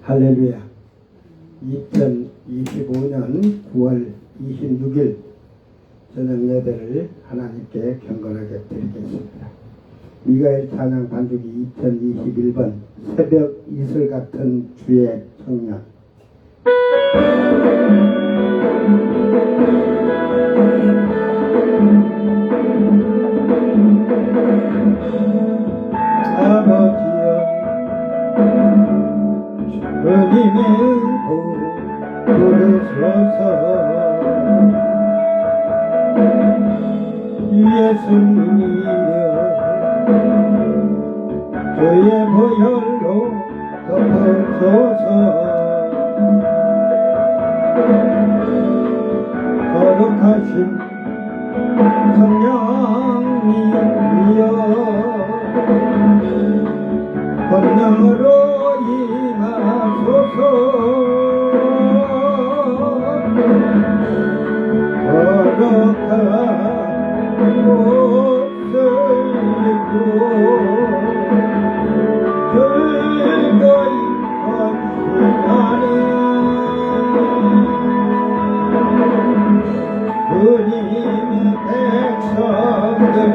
할렐루야. 2025년 9월 26일 저녁 예배를 하나님께 경건하게 드리겠습니다. 미가엘 찬양 반주기 2021번 새벽 이슬 같은 주의 청년. 아버지여, 주님의 부르소서. 예수님이여, 주의 보혈로 덮어소서. 거룩하신 성령님이여, 권능으로 임하소서. 거룩한 옷을 입고 즐거이 헌신하는 주님의 백성들에게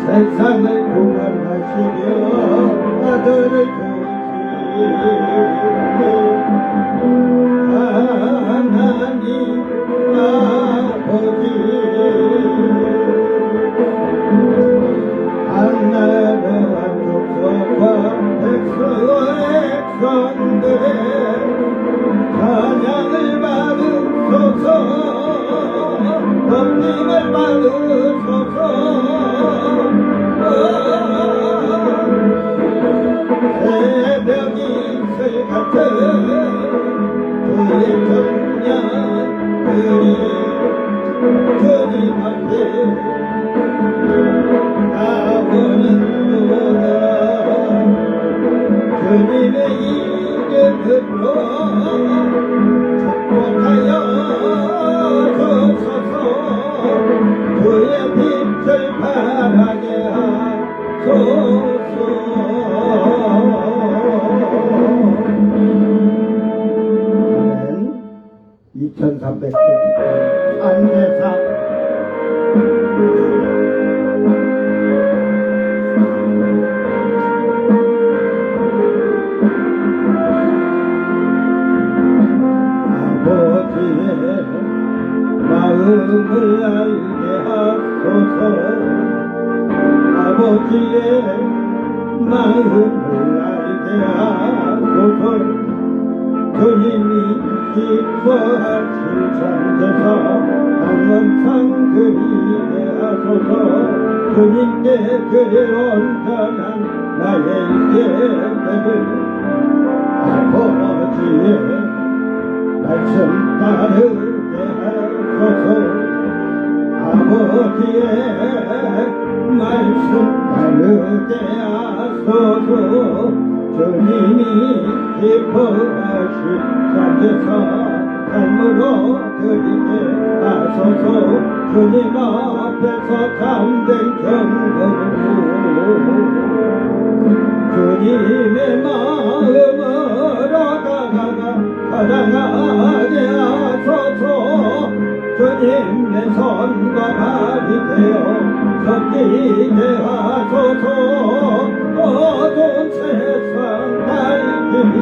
세상을 구원하시며 아들을 주시니 하나님 아버지, 하나님 족속과 백성들의 찬양을 받으소서. 법림을 받으소서. 새벽 이슬 같은 주의 청년들이 주님 앞에 나오는도다. 주님의 이름으로 축복하여 주소서. 주의 빛을 바라게 하소서. 아멘. 2370번 안내상. 마음을 알게 하소서. 아버지의 마음을 알게 하소서. 주님이 기뻐하실 참되사 항상 드리게 하소서. 주님께 드릴 온전한 나의 예배를 아버지의 말씀 따르게 하소서. 아버지의 말씀 따르게 하소서. 주님이 기뻐하실 참되사 삶으로 드리게 하소서. 주님 앞에서 참된 경건으로 주님의 마음으로 사랑하게 하소서. 주님의 손과 발이 되어 섞이게 하소서. 어두운 세상 밝힘이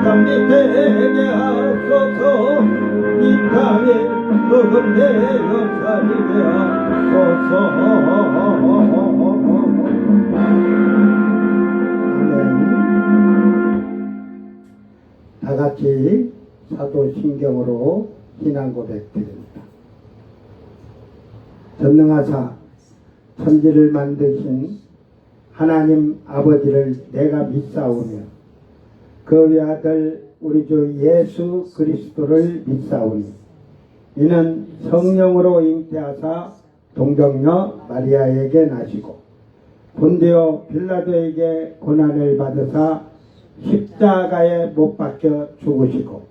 잠기게 하소서. 이 땅에 썩은 내어 살게 하소서. 아멘. 다같이 사도신경으로 신앙 고백드립니다. 전능하사 천지를 만드신 하나님 아버지를 내가 믿사오며 그 외아들 우리 주 예수 그리스도를 믿사오니 이는 성령으로 잉태하사 동정녀 마리아에게 나시고 본디오 빌라도에게 고난을 받으사 십자가에 못 박혀 죽으시고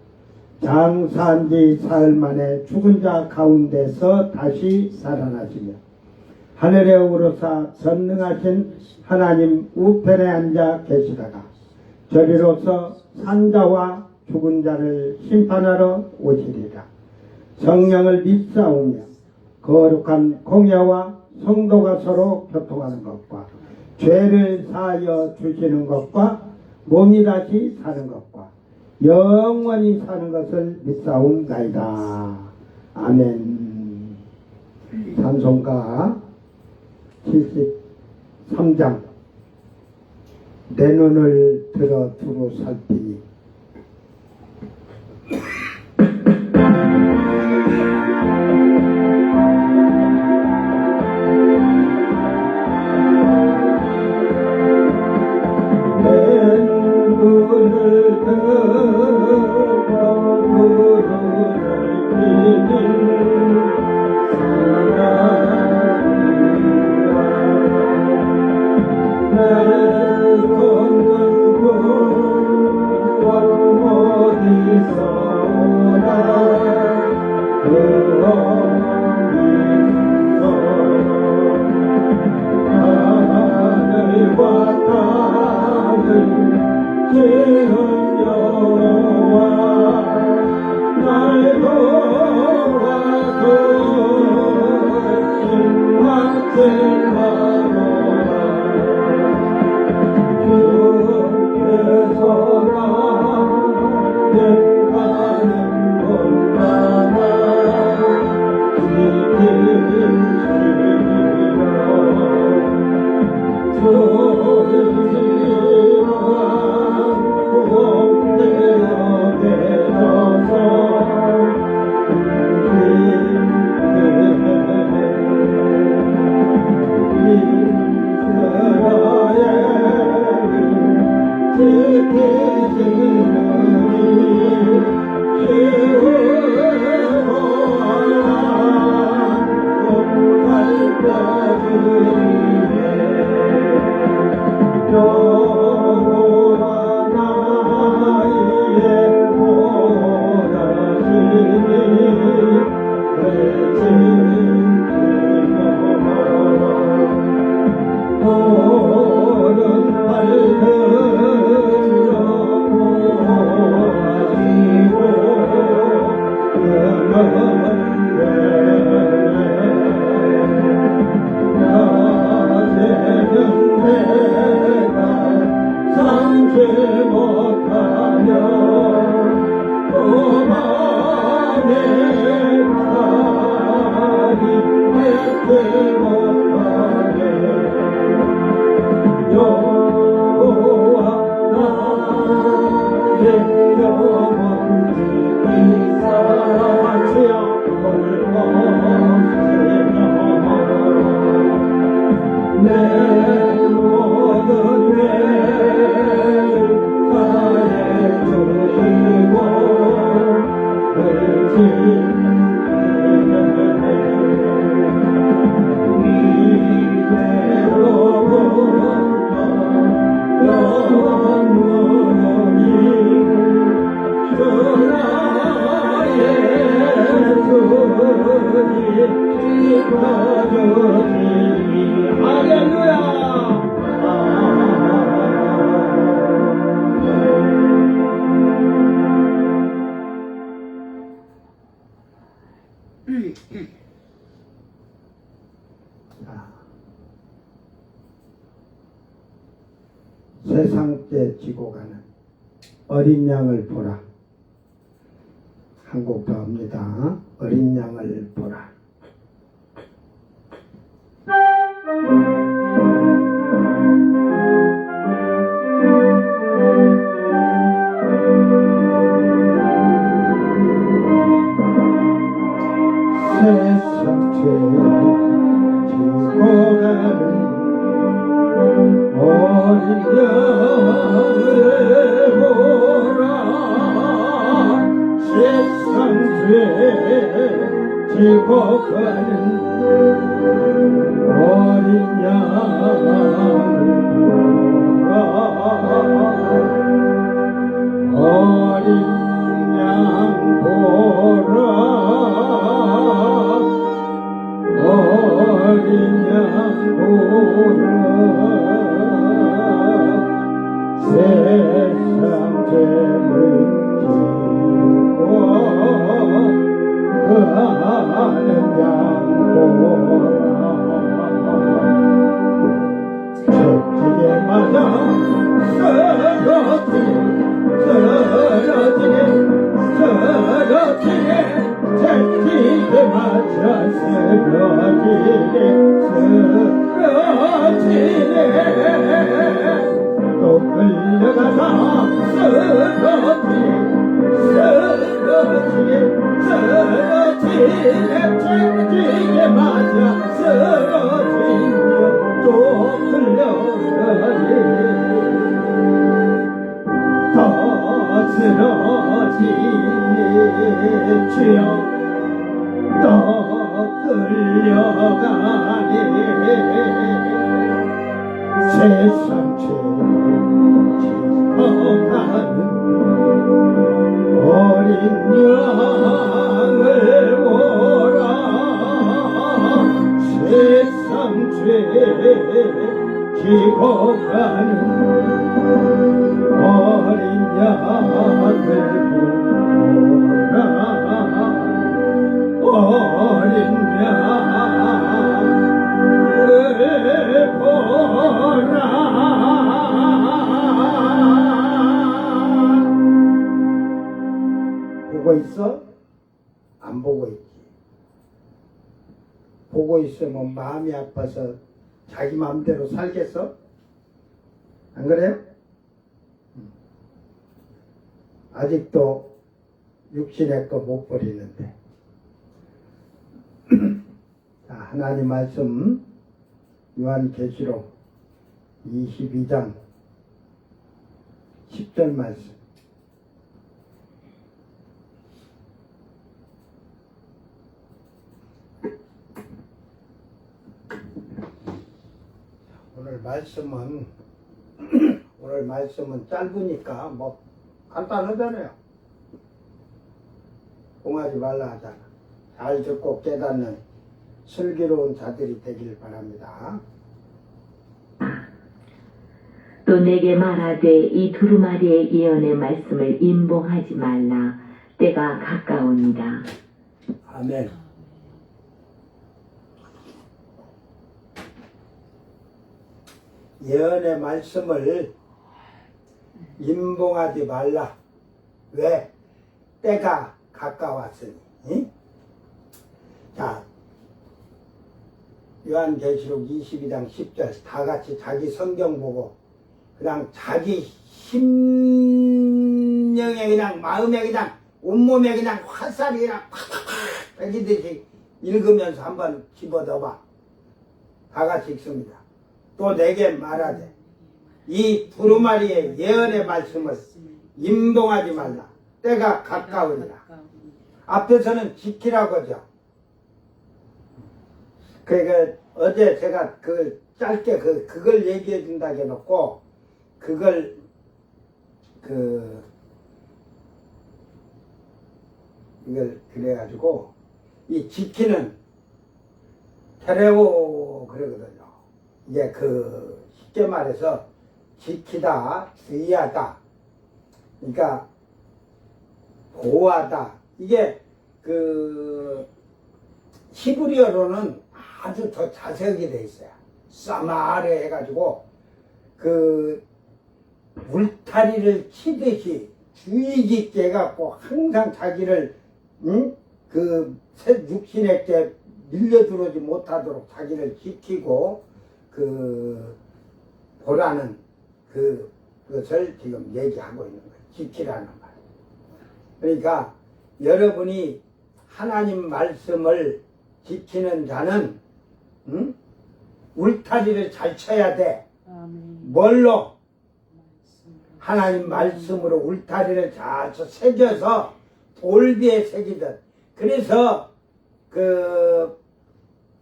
장사한 지 사흘 만에 죽은 자 가운데서 다시 살아나시며 하늘에 오르사 전능하신 하나님 우편에 앉아 계시다가 저리로서 산자와 죽은 자를 심판하러 오시리라. 성령을 믿사오며 거룩한 공예와 성도가 서로 교통하는 것과 죄를 사하여 주시는 것과 몸이 다시 사는 것과 영원히 사는 것을 믿사옵나이다. 아멘. 찬송가 73장 내 눈을 들어 두루 살피니 세상께 지고 가는 어린 양을 보라. 한 곡 더 합니다. 어린 양을 보라. 세상 죄를 지고 그하는 양보라 채찍에 맞아 쓰러지게 채찍에 맞아 쓰러지게 또 끌려가서 쓰러지게 채찍에 맞아 쓰러지며 또 끌려가니 더 쓰러지네 주여 또 끌려가네 세상 죄지어가는 어린 양을 보라 세상 죄 지고 가는 어린 양을 보라 어린 양을 보라 보고 있어? 안 보고 있지. 보고 있으면 마음이 아파서 자기 마음대로 살겠어? 안 그래요? 아직도 육신의 거 못 버리는데. 자, 하나님 말씀 요한계시록 22장 10절 말씀. 오늘 말씀은 짧으니까 뭐 간단하잖아요. 공하지 말라 하잖아. 잘 듣고 깨닫는 슬기로운 자들이 되길 바랍니다. 또 내게 말하되 이 두루마리의 예언의 말씀을 임봉하지 말라. 때가 가까우니라. 아멘. 예언의 말씀을 임봉하지 말라. 왜? 때가 가까웠으니. 응? 자, 요한계시록 22장 10절 다 같이 자기 성경 보고 그냥 자기 심령에 그냥 마음에 그냥 온몸에 그냥 화살이 그냥 팍팍팍 빼지듯이 읽으면서 한번 집어넣어봐. 다 같이 읽습니다. 또 내게 말하되 이 두루마리의 예언의 말씀을 임봉하지 말라. 때가 가까우니라. 앞에서는 지키라고 하죠. 그러니까 어제 제가 그 짧게 그걸 얘기해 준다고 해놓고 그걸 이걸 그래가지고 이 지키는 테레오 그러거든요. 이게 쉽게 말해서 지키다, 주의하다, 그러니까 보호하다. 이게 히브리어로는 아주 더 자세하게 돼 있어요. 사마레 해가지고 울타리를 치듯이 주의 깊게 해갖고 항상 자기를 육신에게 밀려들어오지 못하도록 자기를 지키고 보라는 그것을 지금 얘기하고 있는 거예요. 지키라는 말. 그러니까 여러분이 하나님 말씀을 지키는 자는 울타리를 잘 쳐야 돼. 뭘로? 하나님 말씀으로 울타리를 잘 새겨서 돌비에 새기듯. 그래서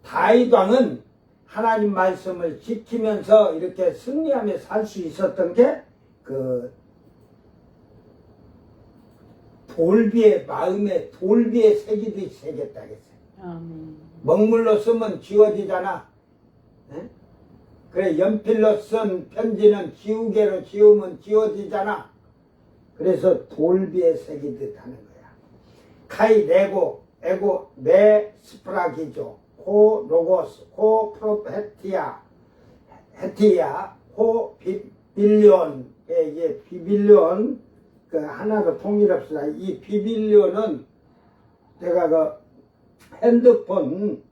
다윗 왕은 하나님 말씀을 지키면서 이렇게 승리하며 살 수 있었던 게 돌비에 마음에 돌비에 새기듯이 새겼다 그랬어요. 먹물로 쓰면 지워지잖아. 네? 그래, 연필로 쓴 편지는 지우개로 지우면 지워지잖아. 그래서 돌비에 새기듯 하는 거야. 카이 레고 에고 메 스프라기조 호 로고스 호 프로페티아 헤티아 호 비빌리온. 이게 비빌리온 그 하나로 통일합시다. 이 비빌리온은 제가 그 핸드폰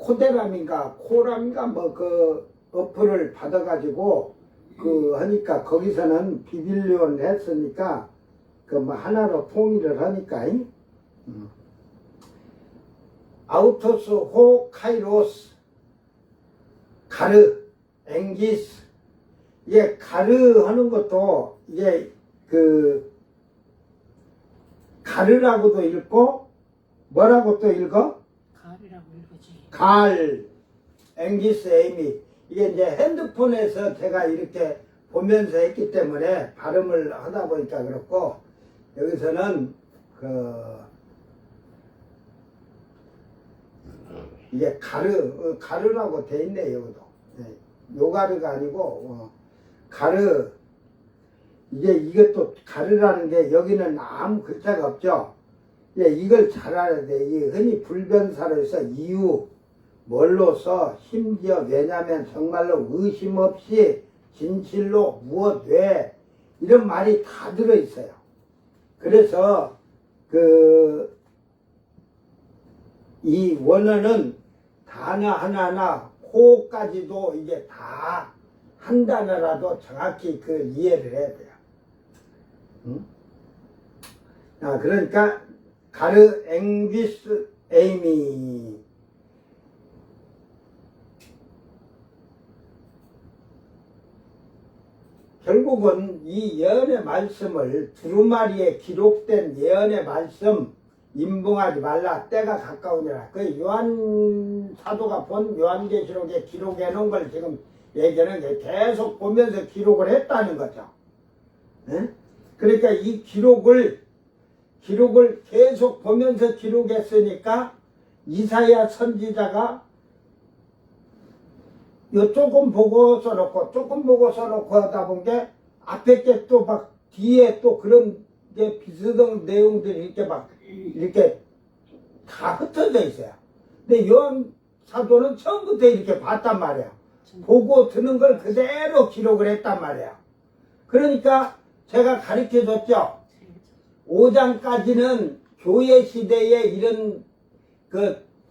코데람인가 코람인가 뭐 그 어플을 받아가지고 그 하니까 거기서는 비빌리온 했으니까 그 뭐 하나로 통일을 하니까 아우토스 호 카이로스 가르 엥기스. 이게 가르 하는 것도 이게 그 가르라고도 읽고 뭐라고 또 읽어? 가을이라고 읽어지. 갈, 앵기스 에이미. 이게 이제 핸드폰에서 제가 이렇게 보면서 했기 때문에 발음을 하다 보니까 그렇고, 여기서는 이게 가르라고 돼 있네, 여기도. 요가르가 아니고, 가르. 이것도 가르라는 게 여기는 아무 글자가 없죠. 이걸 잘 알아야 돼. 이 흔히 불변사로서 이유, 뭘로서, 심지어, 왜냐면 정말로 의심 없이, 진실로, 무엇, 왜, 이런 말이 다 들어있어요. 그래서, 이 원어는 단어 하나하나, 호까지도 이게 다 한 단어라도 정확히 이해를 해야 돼요. 응? 그러니까, 가르 앵귀스 에이미. 결국은 이 예언의 말씀을 두루마리에 기록된 예언의 말씀 임봉하지 말라. 때가 가까우니라. 그 요한 사도가 본 요한계시록에 기록해 놓은 걸 지금 얘기는 계속 보면서 기록을 했다는 거죠. 응? 그러니까 이 기록을 계속 보면서 기록했으니까 이사야 선지자가 요 조금 보고 써놓고 조금 보고 써놓고 하다 본 게 앞에 게 또 막 뒤에 또 그런 게 비슷한 내용들이 이렇게 다 흩어져 있어요. 근데 요한 사도는 처음부터 이렇게 봤단 말이에요. 보고 드는 걸 그대로 기록을 했단 말이에요. 그러니까 제가 가르쳐 줬죠. 5장까지는 교회 시대에 이런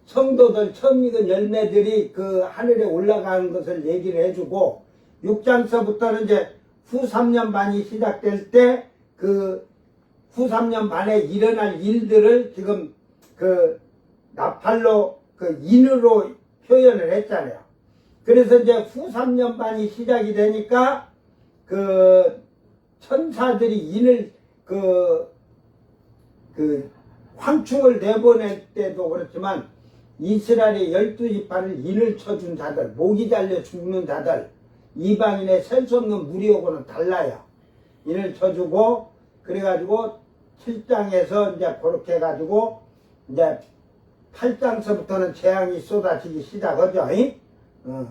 성도들 처음 익은 열매들이 하늘에 올라가는 것을 얘기를 해주고, 6장서부터는 이제 후 3년 반이 시작될 때 후 3년 반에 일어날 일들을 지금 나팔로 인으로 표현을 했잖아요. 그래서 이제 후 3년 반이 시작이 되니까 천사들이 인을 황충을 내보낼 때도 그렇지만 이스라엘의 12지파를 인을 쳐준 자들, 목이 잘려 죽는 자들, 이방인의 셀 수 없는 무리하고는 달라요. 인을 쳐주고, 그래가지고 7장에서 이제 그렇게 해가지고 이제 8장서부터는 재앙이 쏟아지기 시작하죠.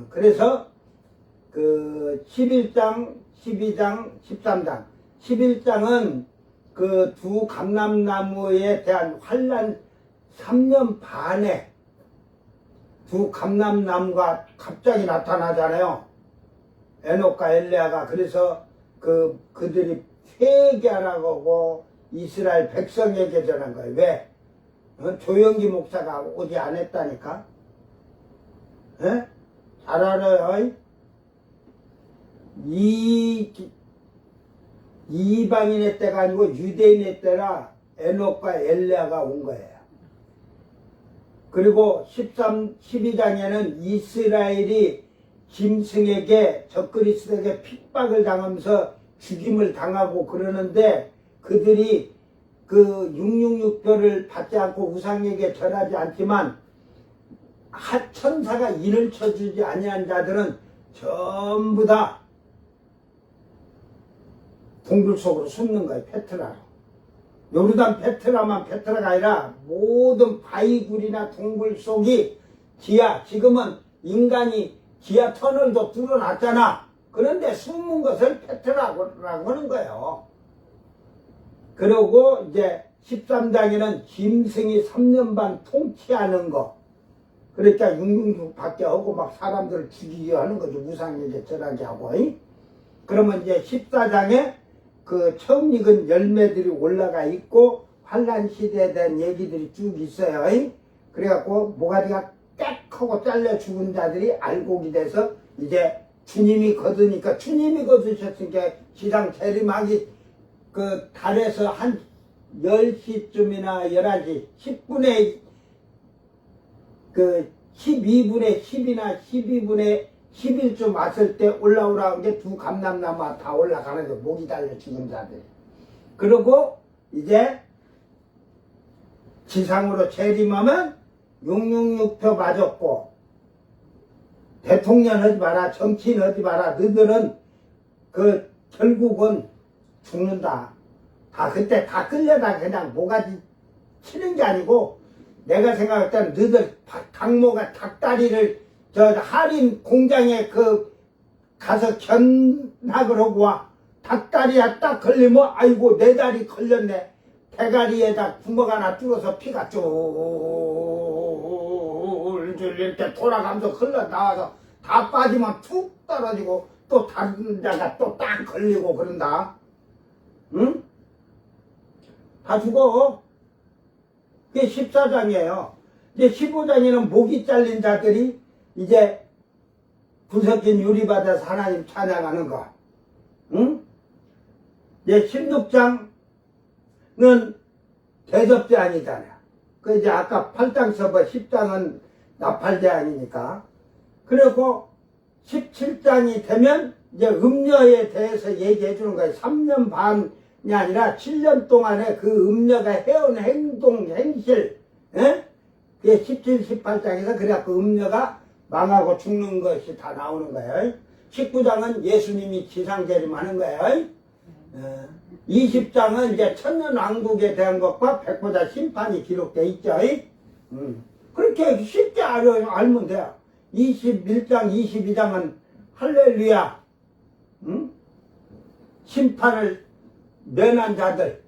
그래서 11장, 12장, 13장. 11장은 두 감람나무에 대한 환란 3년 반에 두 감람나무가 갑자기 나타나잖아요. 에녹과 엘레아가. 그래서 그들이 회개하라고 하고 이스라엘 백성에게 전한 거예요. 왜? 조영기 목사가 오지 않았다니까? 잘 알아요. 이방인의 때가 아니고 유대인의 때라 에녹과 엘레아가 온 거예요. 그리고 12장에는 이스라엘이 짐승에게 적그리스도에게 핍박을 당하면서 죽임을 당하고 그러는데, 그들이 666표를 받지 않고 우상에게 절하지 않지만 천사가 인을 쳐주지 아니한 자들은 전부 다 동굴 속으로 숨는 거예요. 페트라로. 요르단 페트라만 페트라가 아니라 모든 바위굴이나 동굴 속이 지금은 인간이 지하 터널도 뚫어놨잖아. 그런데 숨은 것을 폐트라고 하는 거예요. 그리고 이제 13장에는 짐승이 3년 반 통치하는 거. 그러니까 666 밖에 하고 막 사람들을 죽이게 하는 거죠. 무상에게 절하게 하고. 그러면 이제 14장에 그 처음 익은 열매들이 올라가 있고 환란 시대에 대한 얘기들이 쭉 있어요. 그래갖고 모가지가 딱 하고 잘려 죽은 자들이 알곡이 돼서 이제 주님이 거두니까 주님이 거두셨으니까 지상 재림하기 그 달에서 한 10시쯤이나 11시 10분에 그 12분에 10이나 12분에 11쯤 왔을 때 올라오라는 게 두 감람나무가 다 올라가는 거 목이 달려 죽은 자들. 그리고 이제 지상으로 재림하면 666표 맞았고 대통령 하지 마라, 정치인 하지 마라. 너희들은 그 결국은 죽는다. 다 그때 다 끌려다 그냥 모가지 치는 게 아니고 내가 생각할 때는 너희들 강모가 닭다리를 저 할인 공장에 그 가서 견학을 하고 와. 닭다리에 딱 걸리면 아이고 내 다리 걸렸네. 대가리에다 구멍 하나 뚫어서 피가 쫄쫄 이렇게 돌아가면서 흘러나와서 다 빠지면 툭 떨어지고 또 다른 데가 또 딱 걸리고 그런다. 응? 다 죽어. 그게 14장이에요. 이제 15장에는 목이 잘린 자들이 이제 구석진 유리받아서 하나님 찬양하는 거. 응? 이제 16장은 대접제한이잖아요. 그 이제 아까 8장 서버 10장은 나팔제한이니까. 그리고 17장이 되면 이제 음녀에 대해서 얘기해 주는 거예요. 3년 반이 아니라 7년 동안에 그 음녀가 해온 행동, 행실, 예? 그게 17, 18장에서 그래갖고 음녀가 망하고 죽는 것이 다 나오는 거예요. 19장은 예수님이 지상재림하는 거예요. 20장은 이제 천년왕국에 대한 것과 백보자 심판이 기록되어 있죠. 그렇게 쉽게 알면 돼요. 21장, 22장은 할렐루야, 심판을 면한 자들.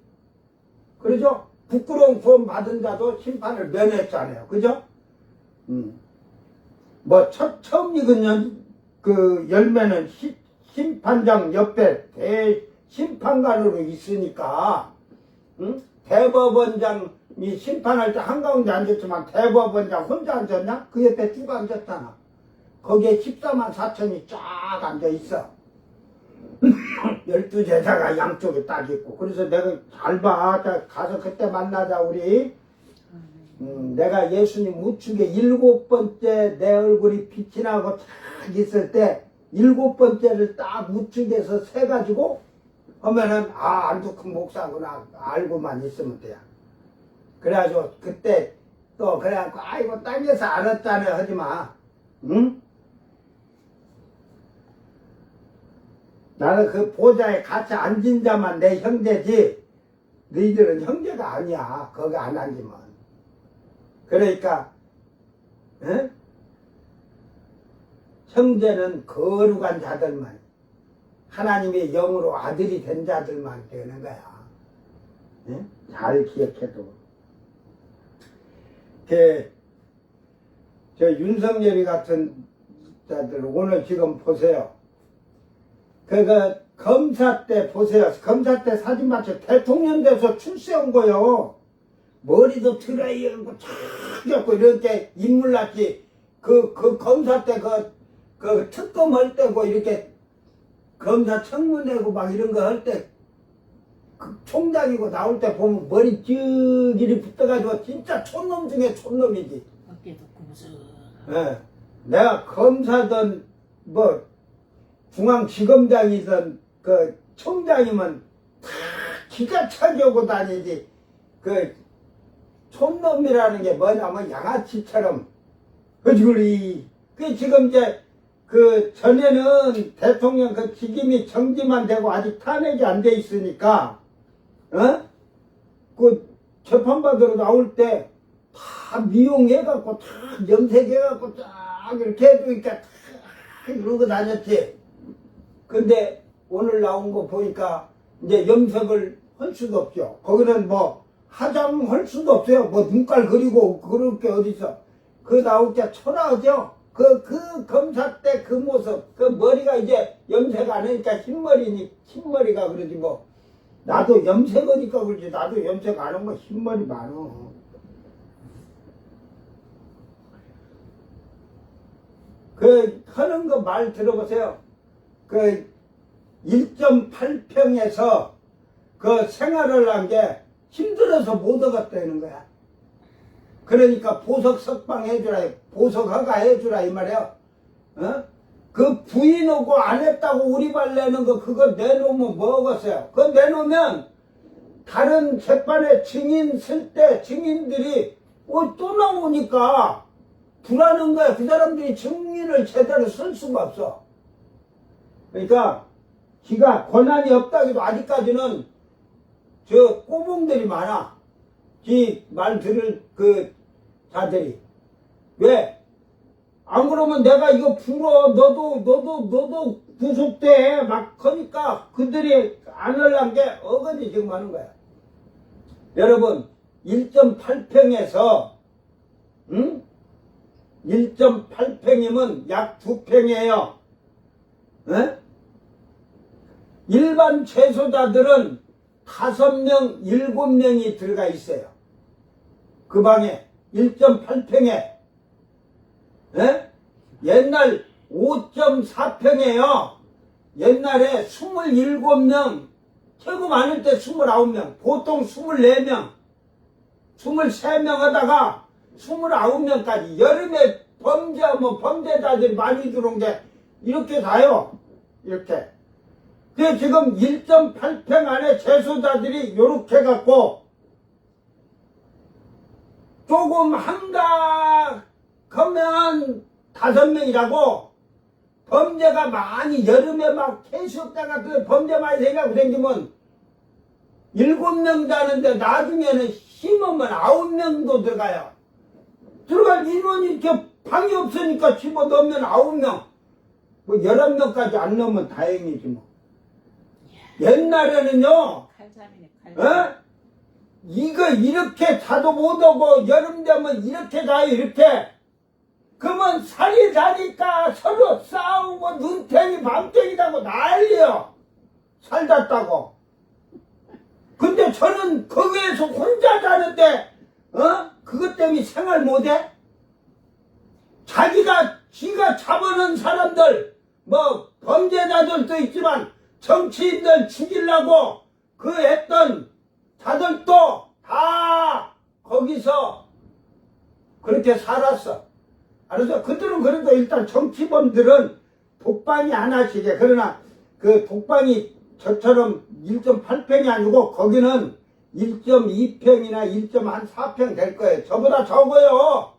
그러죠? 부끄러운 구원 받은 자도 심판을 면했잖아요. 그죠? 뭐, 처음 익은 그 열매는 심판장 옆에 대심판관으로 있으니까, 대법원장이 심판할 때 한가운데 앉았지만 대법원장 혼자 앉았냐? 그 옆에 쭉 앉았잖아. 거기에 14만 4천이 쫙 앉아 있어. 12제자가 양쪽에 딱 있고. 그래서 내가 잘 봐. 가서 그때 만나자, 우리. 내가 예수님 우측에 7번째 내 얼굴이 빛이 나고 딱 있을 때 7번째를 딱 우측에서 세가지고 하면은 안두큰 목사구나 알고만 있으면 돼요. 그래가지고 그때 또 그래갖고 아이고 땅에서 알았잖아요 하지마. 응? 나는 그 보좌에 같이 앉은 자만 내 형제지 너희들은 형제가 아니야. 거기 안 앉으면. 그러니까 에? 형제는 거룩한 자들만, 하나님의 영으로 아들이 된 자들만 되는 거야. 에? 잘 기억해도. 저 윤석열이 같은 자들 오늘 지금 보세요. 검사 때 보세요. 검사 때 사진 맞춰 대통령 돼서 출세한 거요. 머리도 드라이하고 쫙 잡고 이렇게 인물났지. 그 검사 때 그 특검 할 때고 이렇게 검사 청문회고 막 이런 거 할 때 그 총장이고 나올 때 보면 머리 쭉 이리 붙어가지고 진짜 촌놈 중에 촌놈이지. 어깨도 고무줄. 예. 내가 검사든 뭐 중앙지검장이든 그 총장이면 다 기가 차게 오고 다니지. 그 촌놈이라는 게 뭐냐면 양아치처럼 그 지금 이제 그 전에는 대통령 그 직임이 정지만 되고 아직 탄핵이 안 돼 있으니까 그 재판받으러 나올 때 다 미용해갖고 다 염색해갖고 쫙 이렇게 해주니까 다 이러고 다녔지. 근데 오늘 나온 거 보니까 이제 염색을 할 수도 없죠. 거기는 뭐 화장할 수도 없어요. 뭐 눈깔 그리고 그럴 게 어딨어. 그 나올 때 초라하죠. 그 검사 때 그 모습, 그 머리가 이제 염색 안 하니까 흰머리가 그러지 뭐. 나도 염색하니까 그러지. 나도 염색 안 하면 흰머리 많어. 그 하는 거 말 들어보세요. 그 1.8평에서 그 생활을 한 게 힘들어서 못 얻었다는 거야. 그러니까 보석 석방 해주라, 보석 허가 해주라 이 말이야. 어? 그 부인하고 안 했다고 우리발 내는 거 그거 내놓으면 뭐겠어요? 그거 내놓으면 다른 재판에 증인 쓸 때 증인들이 또 나오니까 불하는 거야. 그 사람들이 증인을 제대로 쓸 수가 없어. 그러니까 지가 권한이 없다 해도 아직까지는 저 꼬봉들이 많아. 지 말 들을 그 자들이. 왜? 안 그러면 내가 이거 불어. 너도 구속돼. 막 하니까 그들이 안 하려는 게 어거지 지금 하는 거야. 여러분, 1.8평에서, 1.8평이면 약 2평이에요. 에? 일반 재소자들은 5명, 7명이 들어가 있어요. 그 방에 1.8평에 옛날 5.4평이에요. 옛날에 27명, 최고 많을 때 29명, 보통 24명, 23명 하다가 29명까지 여름에 범죄자들이 많이 들어온 게 이렇게 가요. 이렇게. 그 지금 1.8평 안에 재소자들이 이렇게 갖고 조금 한가하면 5명이라고. 범죄가 많이 여름에 막 캐시없다가 그 범죄 많이 생기고 생기면 7명 자는데 나중에는 힘으면 9명도 들어가요. 들어갈 인원이 이렇게 방이 없으니까 집어넣으면 9명. 뭐 11명까지 안 넣으면 다행이지 뭐. 옛날에는요, 이거 이렇게 자도 못하고 여름 되면 이렇게 가요, 이렇게. 그러면 살이 자니까 서로 싸우고 눈탱이 밤탱이라고 난리요. 살았다고. 근데 저는 거기에서 혼자 자는데 그것 때문에 생활 못해? 지가 잡아놓은 사람들, 뭐 범죄자들도 있지만 정치인들 죽이려고 그 했던 자들도 다 거기서 그렇게 살았어. 알았어? 그들은 그래도 일단 정치범들은 독방이 하나씩에. 그러나 그 독방이 저처럼 1.8평이 아니고 거기는 1.2평이나 1.4평 될 거예요. 저보다 적어요.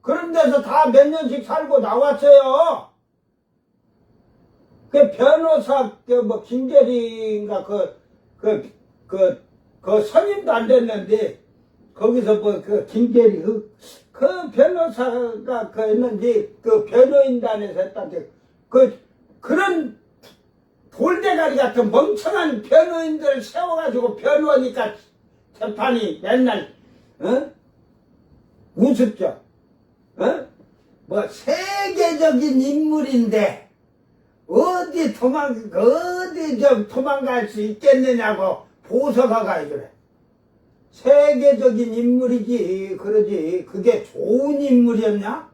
그런 데서 다 몇 년씩 살고 나왔어요. 그 변호사, 뭐, 김계리인가, 그 선임도 안 됐는데, 거기서 뭐, 김계리, 그 변호사가 했는지, 그 변호인단에서 했다는데, 그런 돌대가리 같은 멍청한 변호인들 세워가지고 변호하니까 재판이 맨날, 우습죠. 뭐, 세계적인 인물인데, 어디 도망갈 수 있겠느냐고 보석하가 그래. 세계적인 인물이지, 그러지. 그게 좋은 인물이었냐?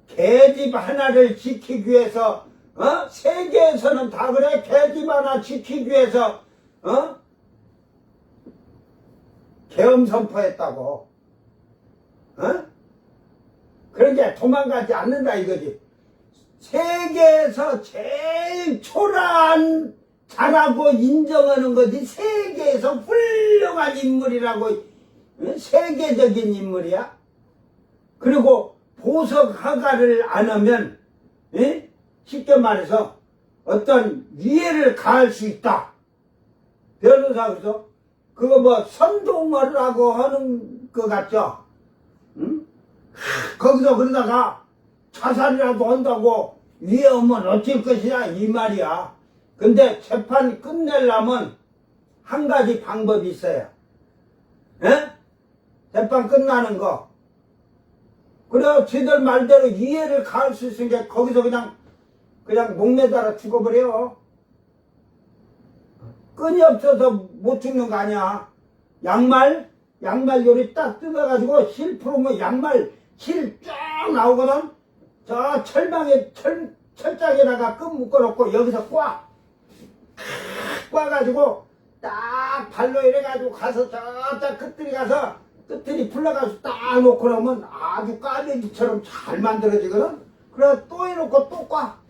계집 하나를 지키기 위해서, 세계에서는 다 그래. 계집 하나 지키기 위해서, 계엄 선포했다고. 그러니까 도망가지 않는다 이거지. 세계에서 제일 초라한 자라고 인정하는 거지. 세계에서 훌륭한 인물이라고. 세계적인 인물이야. 그리고 보석 허가를 안 하면 쉽게 말해서 어떤 위해를 가할 수 있다. 변호사 그래서 그거 뭐 선동을 하고 하는 것 같죠? 응? 거기서 그러다가 자살이라도 한다고 위에 오면 어쩔 것이냐 이 말이야. 근데 재판 끝내려면 한 가지 방법이 있어요. 예? 재판 끝나는 거. 그래, 지들 말대로 이해를 가할 수 있으니까 거기서 그냥 목매달아 죽어버려. 끈이 없어서 못 죽는 거 아니야. 양말 요리 딱 뜯어가지고 실 풀으면 양말 실 쫙 나오거든. 저 철장에다가 끈 묶어놓고 여기서 꽈가지고 딱 발로 이래가지고 가서 저쪽 끝들이 가서 끝들이 풀러가지고 딱 놓고 나면 아주 까베기처럼 잘 만들어지거든. 그래 또 해놓고 또 꽈.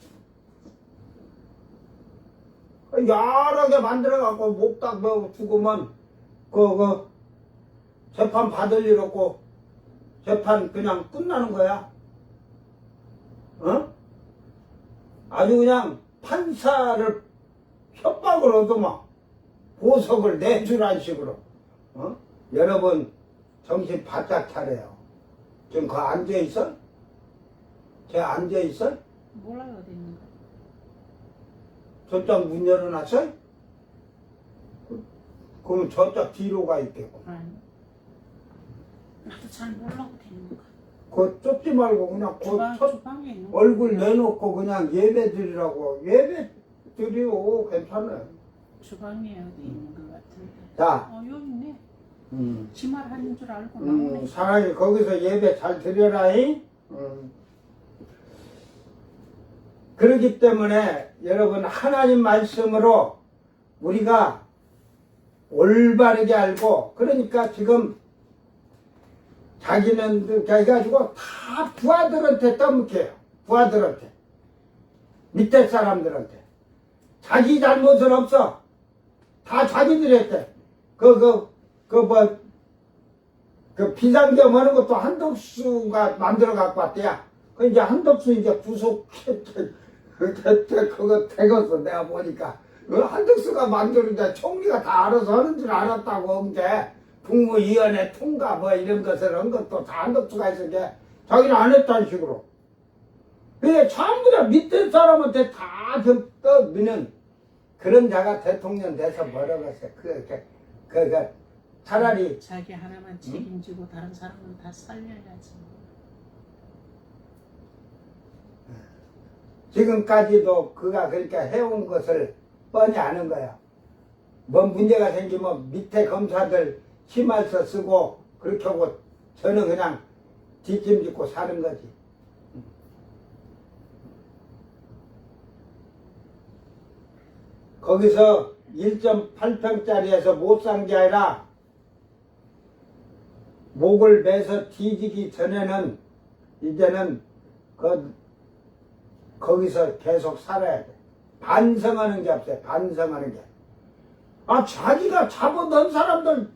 여러 개 만들어갖고 목딱 매고 죽으면 그 재판 받을 일 없고 재판 그냥 끝나는 거야. 어? 아주 그냥 판사를 협박을 얻으면 보석을 내주란 식으로. 어? 여러분 정신 바짝 차려요. 지금 그 앉아있어? 쟤 앉아있어? 몰라요 어디 있는가. 저쪽 문 열어놨어? 그럼 저쪽 뒤로 가 있겠고. 아니. 나도 잘 몰라 어디 있는가. 그거 쫓지 말고 그냥 주방에 있는 거. 얼굴 내놓고 그냥 예배 드리라고. 예배 드리오. 괜찮아요. 주방에 어디 있는 것 같은데. 자. 여기 있네. 음. 지말 하는 줄 알고 나오네. 사랑이 거기서 예배 잘 드려라잉. 그렇기 때문에 여러분 하나님 말씀으로 우리가 올바르게 알고, 그러니까 지금 자기는 해가지고 다 부하들한테 떠먹혀요. 부하들한테, 밑에 사람들한테. 자기 잘못은 없어. 다 자기들이 했대. 그 비상점 하는 것도 한덕수가 만들어 갖고 왔대야. 그 이제 한덕수 이제 구속했대. 그거 되겠어. 내가 보니까. 한덕수가 만드는데 총리가 다 알아서 하는 줄 알았다고. 언제 국무위원회 통과 뭐 이런 것을 한 것도 다 한덕수가 했으니까 자기는 안 했다는 식으로. 그게 전부 다 밑에 사람한테 다 떠미는 그런 자가 대통령 돼서 멀어갔어요. 차라리 자기 하나만 책임지고 다른 사람은 다 살려야지. 지금까지도 그가 그렇게 해온 것을 뻔히 아는 거야. 뭔 문제가 생기면 밑에 검사들 심할서 쓰고 그렇게 하고 저는 그냥 뒷짐짓고 사는 거지. 거기서 1.8평짜리에서 못 산 게 아니라 목을 매서 뒤지기 전에는 이제는 거기서 계속 살아야 돼. 반성하는 게 없어요. 반성하는 게. 자기가 잡아놓은 사람들,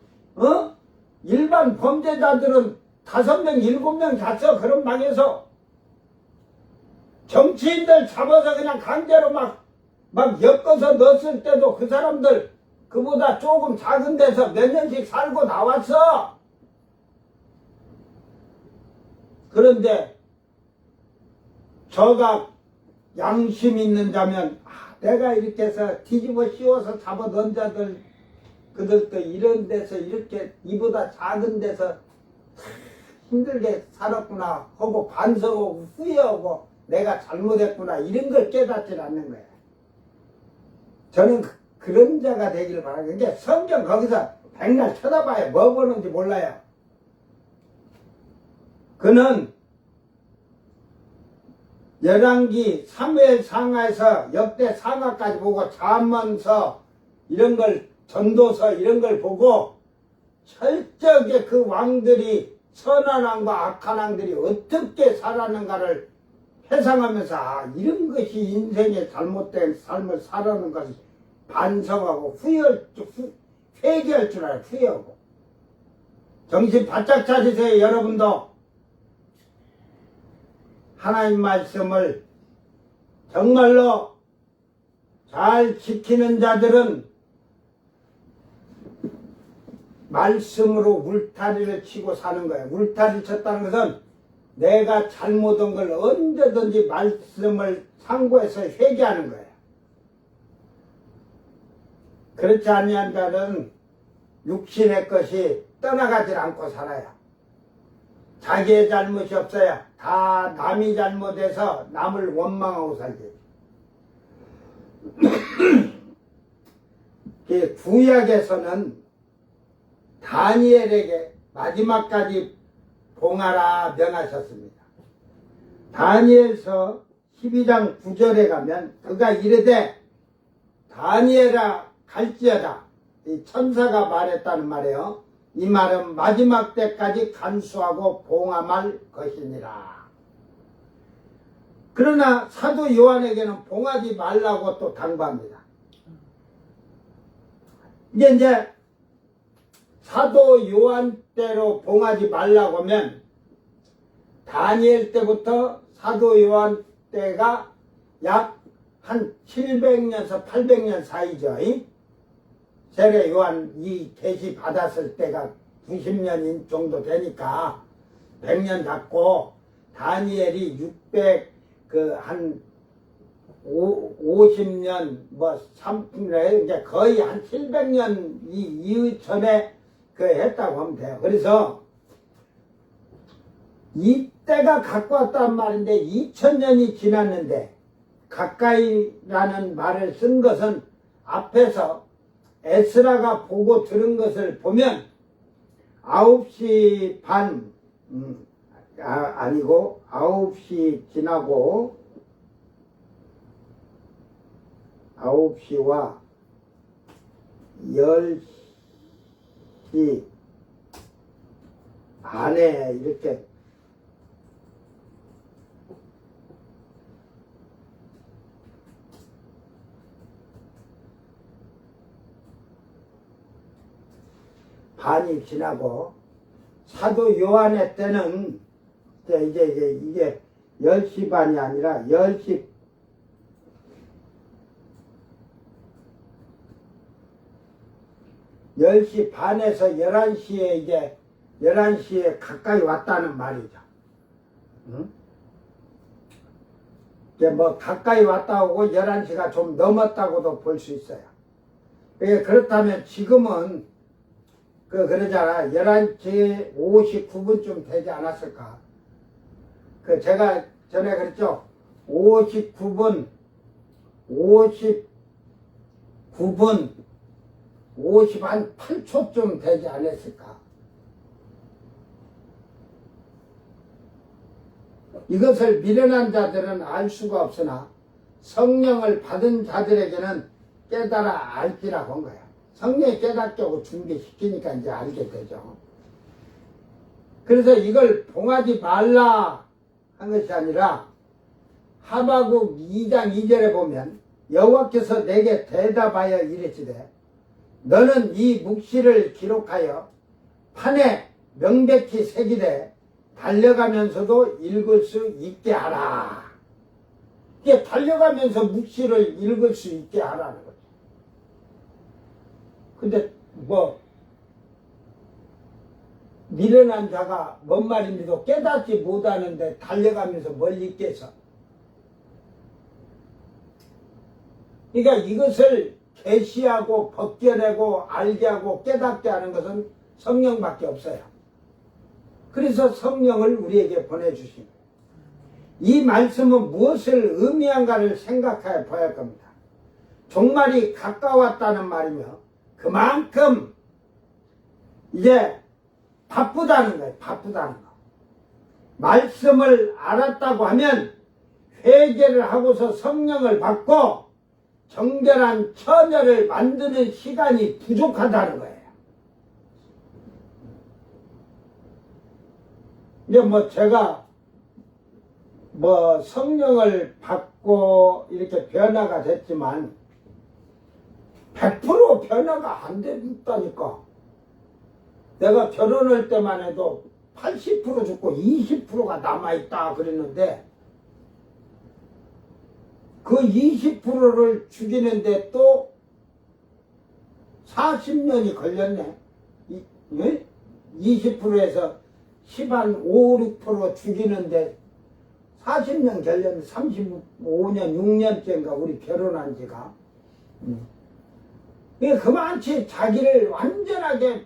일반 범죄자들은 5명, 7명 잤어. 그런 방에서. 정치인들 잡아서 그냥 강제로 막 엮어서 넣었을 때도 그 사람들 그보다 조금 작은 데서 몇 년씩 살고 나왔어. 그런데 저가 양심 있는 자면 내가 이렇게 해서 뒤집어 씌워서 잡아 넣은 자들 그들도 이런 데서 이렇게 이보다 작은 데서 힘들게 살았구나 하고 반성하고 후회하고 내가 잘못했구나 이런 걸 깨닫지 않는 거야. 저는 그런 자가 되기를 바라는 게 성경 거기서 백날 쳐다봐야 뭐 보는지 몰라요. 그는 열왕기 3회 상하에서 역대 상하까지 보고 잠언서 이런 걸 전도서 이런 걸 보고 철저하게 그 왕들이 선한 왕과 악한 왕들이 어떻게 살았는가를 회상하면서 이런 것이 인생의 잘못된 삶을 살아는 것을 반성하고 회개할 줄 알아요. 후회하고. 정신 바짝 차리세요. 여러분도 하나님 말씀을 정말로 잘 지키는 자들은 말씀으로 울타리를 치고 사는 거예요. 울타리 쳤다는 것은 내가 잘못한 걸 언제든지 말씀을 상고해서 회개하는 거예요. 그렇지 아니한 자는 육신의 것이 떠나가질 않고 살아요. 자기의 잘못이 없어요. 다 남이 잘못해서 남을 원망하고 살지. 구약에서는 다니엘에게 마지막까지 봉하라 명하셨습니다. 다니엘서 12장 9절에 가면 그가 이르되 다니엘아 갈지어다. 이 천사가 말했다는 말이에요. 이 말은 마지막 때까지 간수하고 봉함할 것이니라. 그러나 사도 요한에게는 봉하지 말라고 또 당부합니다. 이제 사도 요한 때로 봉하지 말라고 하면 다니엘 때부터 사도 요한 때가 약 한 700년에서 800년 사이죠. 세례 요한 이 계시 받았을 때가 90년 정도 되니까 100년 잡고 다니엘이 600 한 50년 뭐 3분에 이제 거의 한 700년 이후 전에 했다고 하면 돼요. 그래서 이때가 갖고 왔단 말인데 2000년이 지났는데 가까이라는 말을 쓴 것은 앞에서 에스라가 보고 들은 것을 보면 9시 반 아니고 9시 지나고 9시와 10시 안에 이렇게 반이 지나고 사도 요한의 때는 이게 10시 반이 아니라 10시 반에서 11시에 이제 11시에 가까이 왔다는 말이죠. 응? 이제 뭐 가까이 왔다고 11시가 좀 넘었다고도 볼 수 있어요. 그렇다면 지금은 그러잖아. 11시 59분쯤 되지 않았을까? 제가 전에 그랬죠. 59분 58초쯤 되지 않았을까? 이것을 미련한 자들은 알 수가 없으나 성령을 받은 자들에게는 깨달아 알지라고 한 거예요. 성령이 깨닫게 하고 준비시키니까 이제 알게 되죠. 그래서 이걸 봉하지 말라 한 것이 아니라 하박국 2장 2절에 보면 여호와께서 내게 대답하여 이르시되 너는 이 묵시를 기록하여 판에 명백히 새기되 달려가면서도 읽을 수 있게 하라. 이게 달려가면서 묵시를 읽을 수 있게 하라는 거죠. 근데 미련한 자가 뭔 말인지도 깨닫지 못하는데 달려가면서 뭘 읽겠어. 그러니까 이것을 계시하고 벗겨내고 알게 하고 깨닫게 하는 것은 성령밖에 없어요. 그래서 성령을 우리에게 보내주신 거예요. 이 말씀은 무엇을 의미한가를 생각해 봐야 할 겁니다. 종말이 가까웠다는 말이며 그만큼 이제 바쁘다는 거예요. 바쁘다는 거. 말씀을 알았다고 하면 회개를 하고서 성령을 받고 정결한 처녀를 만드는 시간이 부족하다는 거예요. 이제 제가 성령을 받고 이렇게 변화가 됐지만 100% 변화가 안 됐다니까. 내가 결혼할 때만 해도 80% 죽고 20%가 남아있다 그랬는데 그 20%를 죽이는데 또 40년이 걸렸네. 20%에서 10한 5, 6% 죽이는데 40년 결혼 35년 6년째인가 우리 결혼한 지가 그만치 자기를 완전하게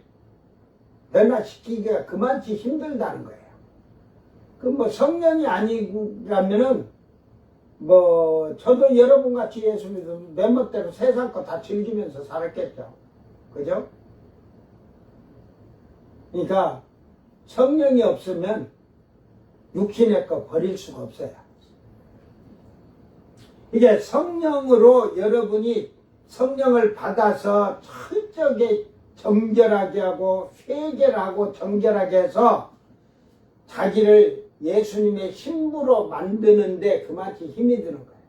변화시키기가 그만치 힘들다는 거예요. 그 뭐 성령이 아니라면은 뭐 저도 여러분 같이 예수 믿어서 내 멋대로 세상 거 다 즐기면서 살았겠죠. 그죠? 그러니까 성령이 없으면 육신의 거 버릴 수가 없어요. 이게 성령으로 여러분이 성령을 받아서 철저하게 정결하게 하고 회개를 하고 정결하게 해서 자기를 예수님의 신부로 만드는데 그만큼 힘이 드는 거예요.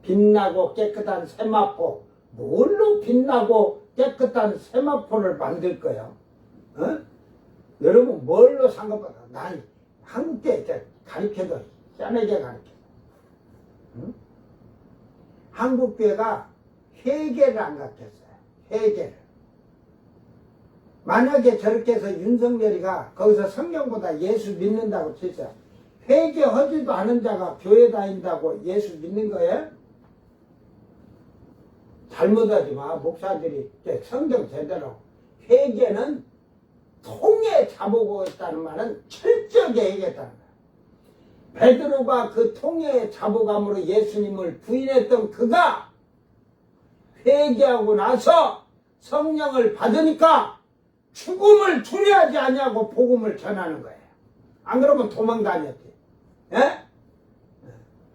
빛나고 깨끗한 세마포, 뭘로 빛나고 깨끗한 세마포를 만들 거예요? 어? 여러분 뭘로 상관없어? 난 한국계 가르쳐도 짠하게 가르쳐. 응? 한국교회가 회개를 안 가르쳤어요. 회개를. 만약에 저렇게 해서 윤석열이가 거기서 성경보다 예수 믿는다고 쳤어요. 회개하지도 않은 자가 교회 다닌다고 예수 믿는 거예요? 잘못하지 마. 목사들이 성경 제대로. 회개는 통에 잡고 있다는 말은 철저하게 얘기했다는 거예요. 베드로가 그 통에 잡아감으로 예수님을 부인했던 그가 회개하고 나서 성령을 받으니까 죽음을 두려워하지 않냐고 복음을 전하는 거예요. 안 그러면 도망다녔지. 예?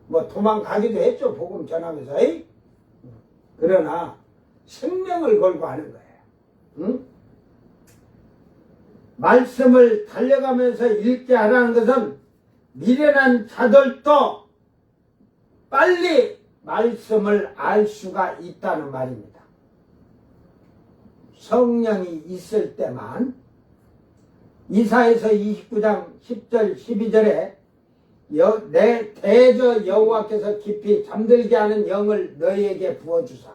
뭐 도망가기도 했죠. 복음 전하면서. 에이? 그러나 생명을 걸고 하는 거예요. 응? 말씀을 달려가면서 읽게 하라는 것은 미련한 자들도 빨리 말씀을 알 수가 있다는 말입니다. 성령이 있을 때만. 이사야서 29장 10절 12절에 내 대저 여호와께서 깊이 잠들게 하는 영을 너희에게 부어주사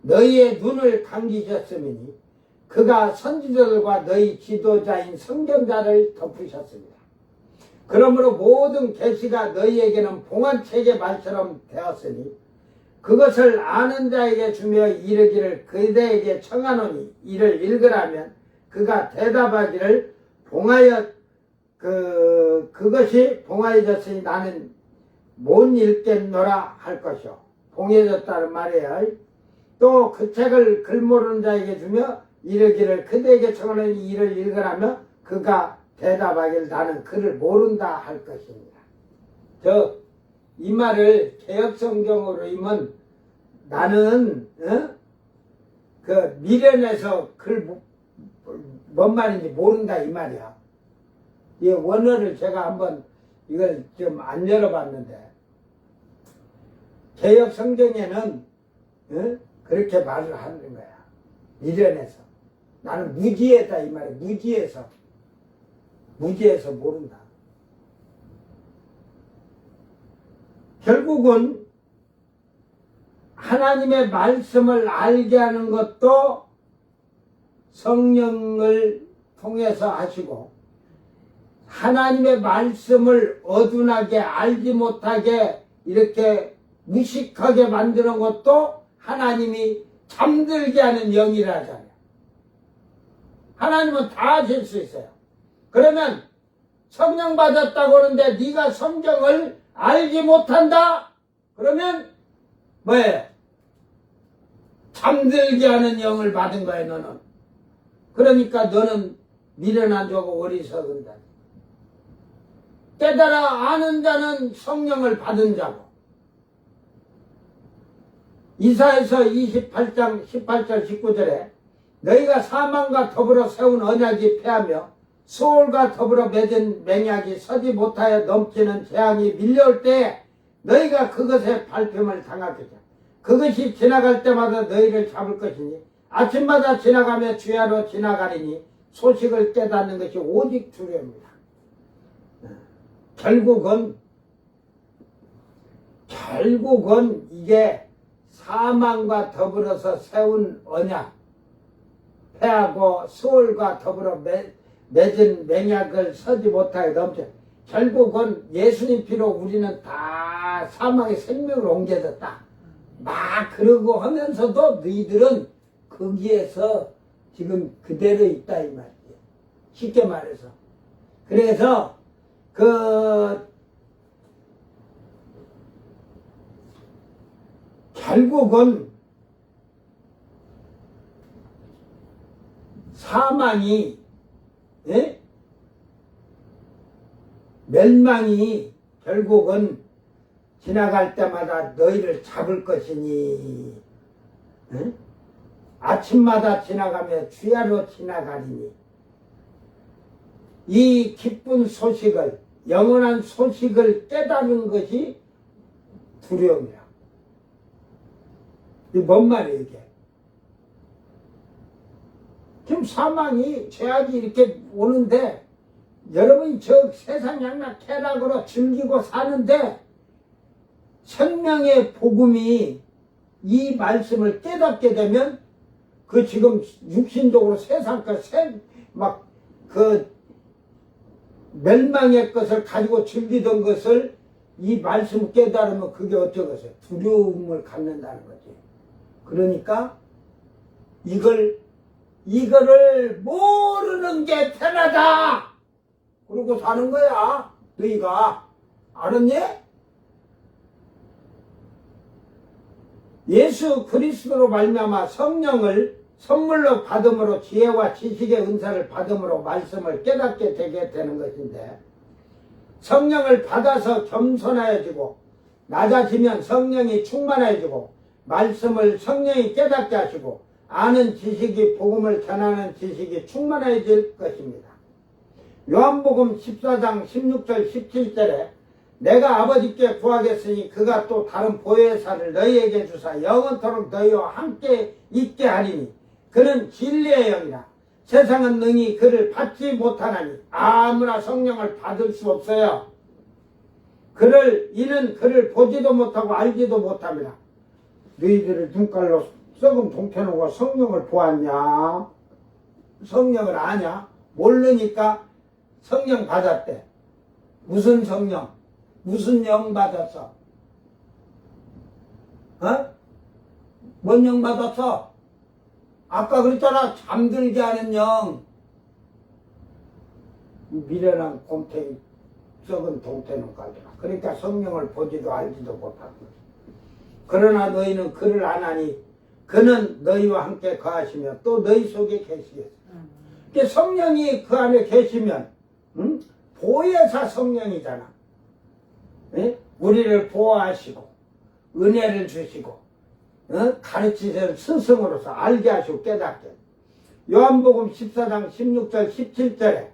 너희의 눈을 감기셨으니 그가 선지자들과 너희 지도자인 선견자를 덮으셨습니다. 그러므로 모든 계시가 너희에게는 봉안책의 말처럼 되었으니 그것을 아는 자에게 주며 이르기를 그대에게 청하노니 이를 읽으라면 그가 대답하기를 그것이 봉하여졌으니 나는 못 읽겠노라 할 것이요. 봉해졌다는 말이에요. 또 그 책을 글 모르는 자에게 주며 이르기를 그대에게 청하노니 이를 읽으라며 그가 대답하기를 나는 그를 모른다 할 것입니다. 이 말을 개역성경으로 읽으면 나는 그 미련해서 뭔 말인지 모른다 이 말이야. 이 원어를 제가 한번 이걸 좀 안 열어봤는데 개역성경에는 그렇게 말을 하는 거야. 미련해서. 나는 무지하다 이 말이야. 무지해서 모른다. 결국은 하나님의 말씀을 알게 하는 것도 성령을 통해서 하시고 하나님의 말씀을 어둔하게 알지 못하게 이렇게 무식하게 만드는 것도 하나님이 잠들게 하는 영이라 하잖아요. 하나님은 다 하실 수 있어요. 그러면 성령 받았다고 하는데 네가 성경을 알지 못한다? 그러면 뭐예요? 잠들게 하는 영을 받은 거예요. 너는. 그러니까 너는 미련한 자고 어리석은다. 깨달아 아는 자는 성령을 받은 자고. 이사야서 28장 18절 19절에 너희가 사망과 더불어 세운 언약이 패하며 수월과 더불어 맺은 맹약이 서지 못하여 넘치는 재앙이 밀려올 때에 너희가 그것에 발품을 당하겠다. 그것이 지나갈 때마다 너희를 잡을 것이니 아침마다 지나가며 주야로 지나가리니 소식을 깨닫는 것이 오직 두려움이다. 결국은 이게 사망과 더불어서 세운 언약 패하고 수월과 더불어 맺은 맹약을 서지 못하게 넘쳐 결국은 예수님 피로 우리는 다 사망의 생명을 옮겨졌다. 막 그러고 하면서도 너희들은 거기에서 지금 그대로 있다 이 말이에요. 쉽게 말해서. 그래서 결국은 사망이 멸망이 결국은 지나갈 때마다 너희를 잡을 것이니 아침마다 지나가며 주야로 지나가리니 이 기쁜 소식을 영원한 소식을 깨달은 것이 두려움이라. 이게 뭔 말이에요 이게? 지금 사망이 죄악이 이렇게 오는데 여러분이 저 세상 양락 쾌락으로 즐기고 사는데 생명의 복음이 이 말씀을 깨닫게 되면 그 지금 육신적으로 세상 그 멸망의 것을 가지고 즐기던 것을 이 말씀을 깨달으면 그게 어쩌겠어요? 두려움을 갖는다는 거지. 그러니까 이거를 모르는 게 편하다. 그러고 사는 거야. 너희가 알았니? 예수 그리스도로 말미암아 성령을 선물로 받음으로 지혜와 지식의 은사를 받음으로 말씀을 깨닫게 되게 되는 것인데 성령을 받아서 겸손하여지고 낮아지면 성령이 충만해지고 말씀을 성령이 깨닫게 하시고 아는 지식이 복음을 전하는 지식이 충만해질 것입니다. 요한복음 14장 16절 17절에 내가 아버지께 구하겠으니 그가 또 다른 보혜사를 너희에게 주사 영원토록 너희와 함께 있게 하리니 그는 진리의 영이라. 세상은 능히 그를 받지 못하나니 아무나 성령을 받을 수 없어요. 이는 그를 보지도 못하고 알지도 못합니다. 너희들을 눈깔로 썩은 동태놓고 성령을 보았냐? 성령을 아냐? 모르니까 성령 받았대. 무슨 성령? 무슨 영 받았어? 뭔 영 받았어? 아까 그랬잖아. 잠들게 하는 영. 미련한 곰탱이 썩은 동태는 가더라. 그러니까 성령을 보지도 알지도 못하고. 그러나 너희는 그를 안 하니 그는 너희와 함께 거하시며 또 너희 속에 계시겠어. 그러니까 성령이 그 안에 계시면 보혜사 성령이잖아. 우리를 보호하시고 은혜를 주시고 가르치시는 스승으로서 알게 하시고 깨닫게. 요한복음 14장 16절 17절에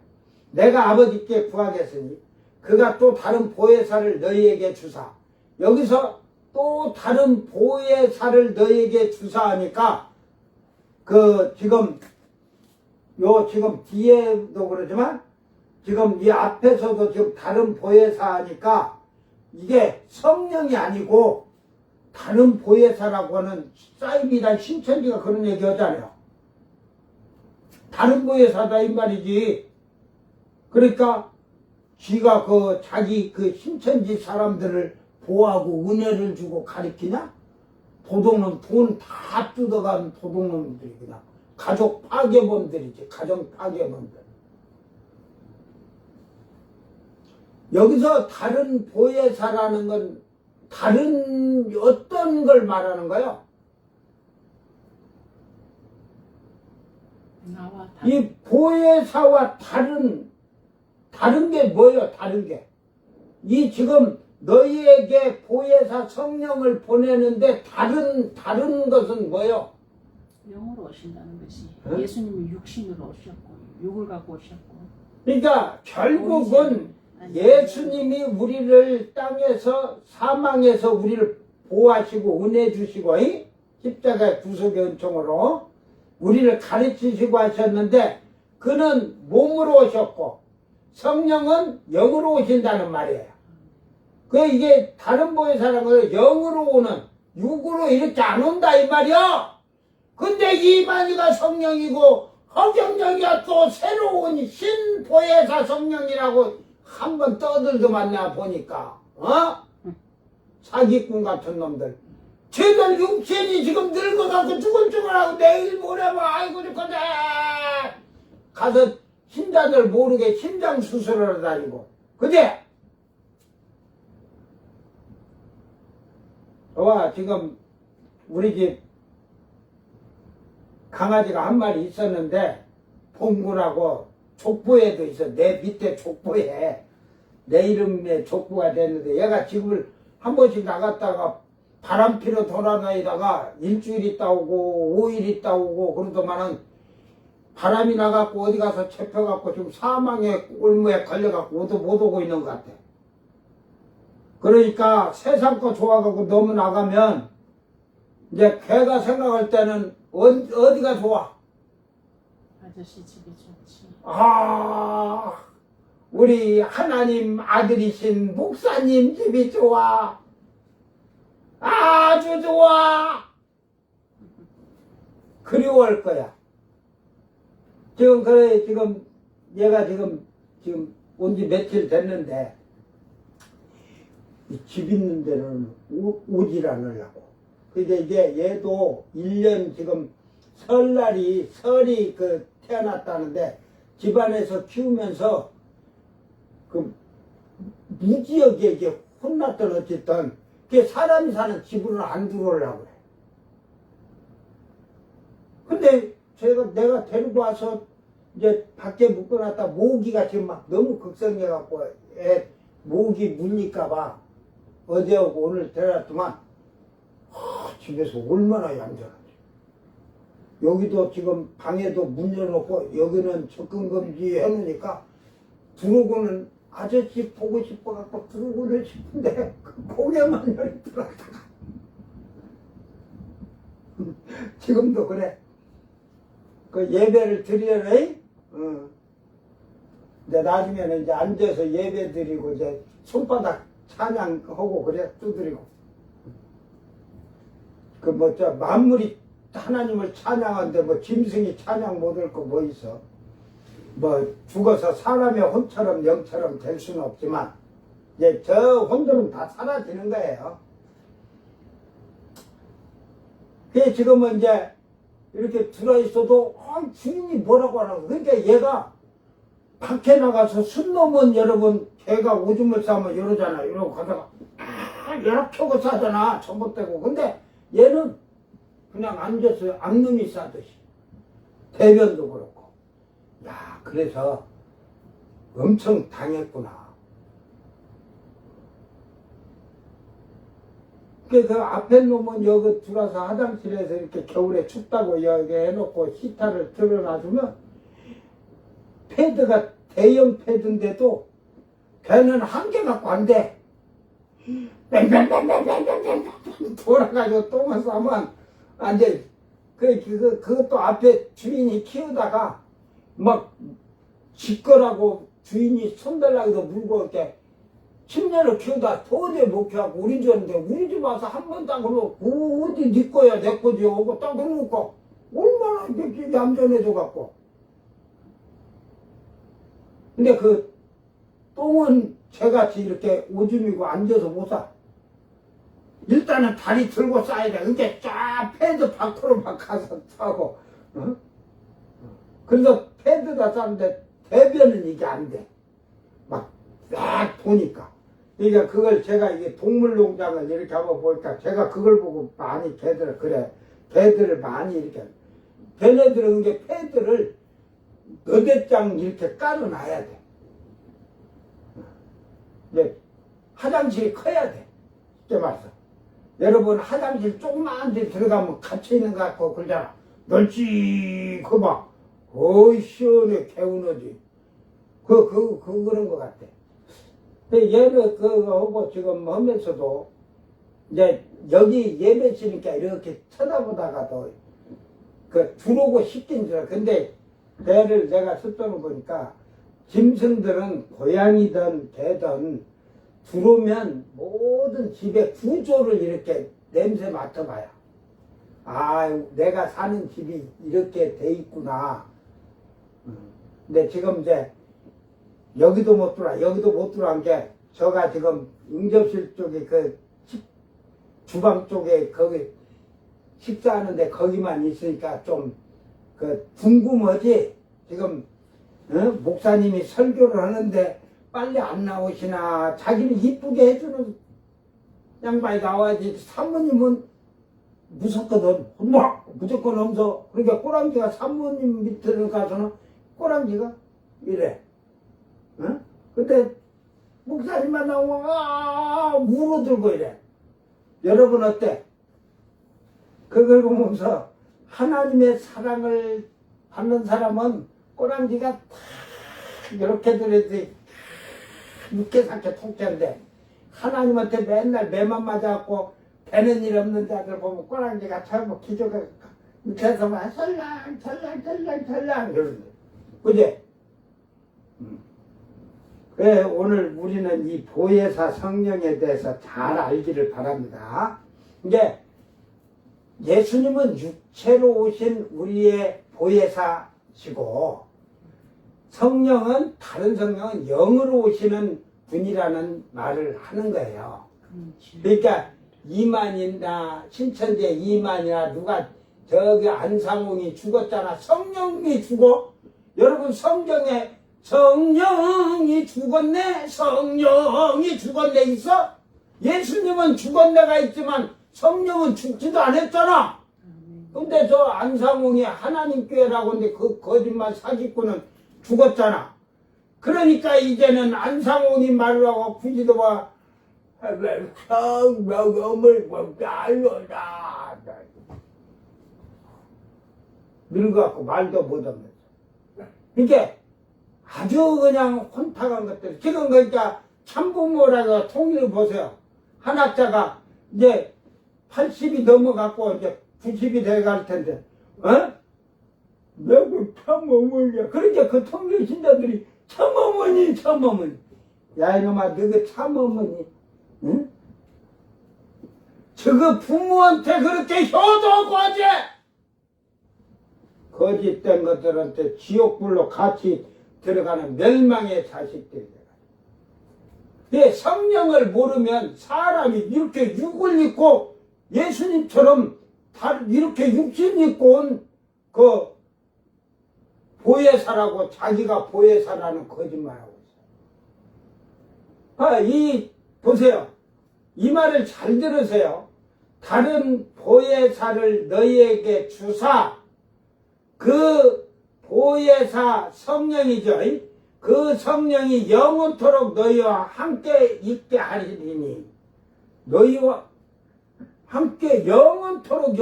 내가 아버지께 구하겠으니 그가 또 다른 보혜사를 너희에게 주사. 여기서 또 다른 보혜사를 너희에게 주사 하니까 지금 뒤에도 그러지만 지금 이 앞에서도 지금 다른 보혜사 하니까 이게 성령이 아니고 다른 보혜사라고 하는 사이비란 신천지가 그런 얘기 하잖아요. 다른 보혜사다 이 말이지. 그러니까 지가 자기 신천지 사람들을 보호하고 은혜를 주고 가르치냐? 도둑놈 돈 다 뜯어간 도둑놈들이 그냥 가족 파괴범들이지. 가정 파괴범들. 여기서 다른 보혜사라는 건 다른 어떤 걸 말하는 거예요? 이 보혜사와 다른 게 뭐예요? 다른 게. 이 지금 너희에게 보혜사 성령을 보내는데 다른 것은 뭐예요? 영으로 오신다는 것이 응? 예수님은 육신으로 오셨고 육을 갖고 오셨고 그러니까 결국은 예수님이 우리를 땅에서 사망에서 우리를 보호하시고 은혜 주시고 십자가의 구속의 은총으로 우리를 가르치시고 하셨는데 그는 몸으로 오셨고 성령은 영으로 오신다는 말이에요. 이게 다른 보혜사라는 거예요. 영으로 오는 육으로 이렇게 안 온다 이 말이야. 근데 이만희가 성령이고 허경영이가 또 새로운 신보혜사 성령이라고 한번 떠들더만 내가 보니까 사기꾼 같은 놈들 쟤들 육신이 지금 늙어갖고 쭈글쭈글하고 내일 모레면 아이고 죽겠네 가서 신자들 모르게 심장 수술을 다니고 그제? 와 지금 우리 집 강아지가 한 마리 있었는데 봉구라고 족보에도 있어. 내 밑에 족보에 내 이름에 족보가 됐는데 얘가 집을 한 번씩 나갔다가 바람 피러 돌아다니다가 일주일 있다 오고 5일 있다 오고 그러더만은 바람이 나갖고 어디 가서 잡혀갖고 지금 사망의 올무에 걸려갖고 못 오고 있는 것 같아. 그러니까 세상 거 좋아갖고 너무 나가면 이제 걔가 생각할 때는 어디가 좋아? 아저씨 집이 좋지. 우리 하나님 아들이신 목사님 집이 좋아. 아주 좋아. 그리워할 거야. 지금 얘가 지금 온 지 며칠 됐는데 이 집 있는 데는 오질 않으려고. 그게 이제 얘도 1년 지금 설이 태어났다는데 집안에서 키우면서 그 무지하게 이게 혼났던 어쨌든 그게 사람이 사는 집으로는 안 들어오려고 그래. 근데 내가 데리고 와서 이제 밖에 묶어놨다 모기가 지금 막 너무 극성해갖고 애 모기 물릴까봐 어제 오고 오늘 데려왔더만 집에서 얼마나 얌전하지. 여기도 지금 방에도 문 열어놓고 여기는 접근금지 해놓으니까 들어오고는 아저씨 보고 싶어갖고 들어오고는 싶은데 그 고개만 열더라. 지금도 그래. 그 예배를 드리려니? 이제 나중에는 이제 앉아서 예배 드리고 이제 손바닥 찬양하고 그래 두드리고. 그 만물이 하나님을 찬양하는데 짐승이 찬양 못할 거 뭐 있어? 죽어서 사람의 혼처럼 영처럼 될 수는 없지만 이제 저 혼들은 다 사라지는 거예요. 그게 지금은 이제 이렇게 들어있어도 주인이 뭐라고 하라고. 그러니까 얘가 밖에 나가서 순 놈은 여러분 걔가 오줌을 싸면 이러잖아. 이러고 가다가 이렇게 하고 싸잖아. 전봇대고. 근데 얘는 그냥 앉아서 암놈이 싸듯이 대변도 그렇고. 야, 그래서 엄청 당했구나. 그 앞에 놈은 여기 들어와서 화장실에서 이렇게 겨울에 춥다고 여기 해놓고 히터를 틀어놔주면 패드가 대형 패드인데도 걔는 한 개 갖고 안 돼. 돌아가지고 똥을 싸면 안 돼. 그것도 앞에 주인이 키우다가 막 짓거라고 주인이 손달라고 해서 물고 이렇게 10년을 키우다 도저히 못 키워갖고 우리 집 왔는데 우리 집 와서 한 번 딱 그러고 어디 네 거야 내 거지 하고 딱 그러고 얼마나 이렇게 얌전해져갖고. 근데 그 똥은 쟤같이 이렇게 오줌이고 앉아서 못 싸. 일단은 다리 들고 싸야 돼. 이렇게 쫙 패드 밖으로 막 가서 싸고. 그래서 패드가 싸는데 대변은 이게 안 돼. 막 보니까. 그러니까 그걸 제가 이게 동물농장을 이렇게 한번 보니까 제가 그걸 보고 많이 걔들을 많이 이렇게. 걔네들은 이게 패드를 너댓 장 이렇게 깔아놔야 돼. 근데 화장실이 커야 돼. 쉽게 말해서. 여러분 화장실 조그만 데 들어가면 갇혀있는 것 같고 그러잖아. 널찍그 봐. 어이 시원해 개운하지. 그런 것 같아. 예배 하고 지금 하면서도 이제 여기 예배 치니까 이렇게 쳐다보다가도 들어오고 싶긴 들어. 근데 배를 내가 습성을 보니까 짐승들은 고양이든 개든 들어오면 모든 집의 구조를 이렇게 냄새 맡아봐요. 아, 내가 사는 집이 이렇게 돼 있구나. 근데 지금 이제 여기도 못 들어간 게 저가 지금 응접실 쪽에 주방 쪽에 거기 식사하는데 거기만 있으니까 좀 궁금하지. 지금 목사님이 설교를 하는데 빨리 안 나오시나. 자기를 이쁘게 해주는 양반이 나와야지. 사모님은 무섭거든. 무조건 없어. 그러니까 꼬랑지가 사모님 밑으로 가서는 꼬랑지가 이래. 근데 목사님만 나오면 울어들고 이래. 여러분 어때? 그걸 보면서 하나님의 사랑을 받는 사람은 꼬랑지가 탁 이렇게 들어야지 육개삭게 통째인데, 하나님한테 맨날 매만 맞아갖고 배는 일 없는 자들 보면 꼬랑지가 차고 기저가 밑에서만 설랑 그러는데, 그지? 그래, 오늘 우리는 이 보혜사 성령에 대해서 잘 알기를 바랍니다. 이제 예수님은 육체로 오신 우리의 보혜사시고, 성령은, 다른 성령은 영으로 오시는 분이라는 말을 하는 거예요. 그러니까 이만이나 신천지 이만이나 누가 저기 안상홍이 죽었잖아. 성령이 죽어. 여러분 성경에 성령이 죽었네, 성령이 죽었네 있어? 예수님은 죽었네가 있지만 성령은 죽지도 않았잖아. 근데 저 안상홍이 하나님 교회라고 하는데 그 거짓말 사기꾼은 죽었잖아. 그러니까 이제는 안상홍이 말을 하고 굳이도 봐. 성령을 알려라. 늙어갖고 말도 못하면서. 이게 아주 그냥 혼탁한 것들. 지금 그러니까 참부모라고 통일을 보세요. 한 학자가 이제 80이 넘어갖고 이제 90이 돼갈 텐데, 내가 참어머니야. 그러니까 그 통일 신자들이 참어머니. 야, 이놈아, 너그 참어머니, 응? 저거 부모한테 그렇게 효도하지? 거짓된 것들한테 지옥불로 같이 들어가는 멸망의 자식들이야. 예, 성령을 모르면 사람이 이렇게 육을 입고 예수님처럼 이렇게 육신 입고 온 보혜사라고 자기가 보혜사라는 거짓말하고 있어요. 보세요. 이 말을 잘 들으세요. 다른 보혜사를 너희에게 주사, 그 보혜사 성령이죠. 그 성령이 영원토록 너희와 함께 있게 하리니, 너희와 함께 영원토록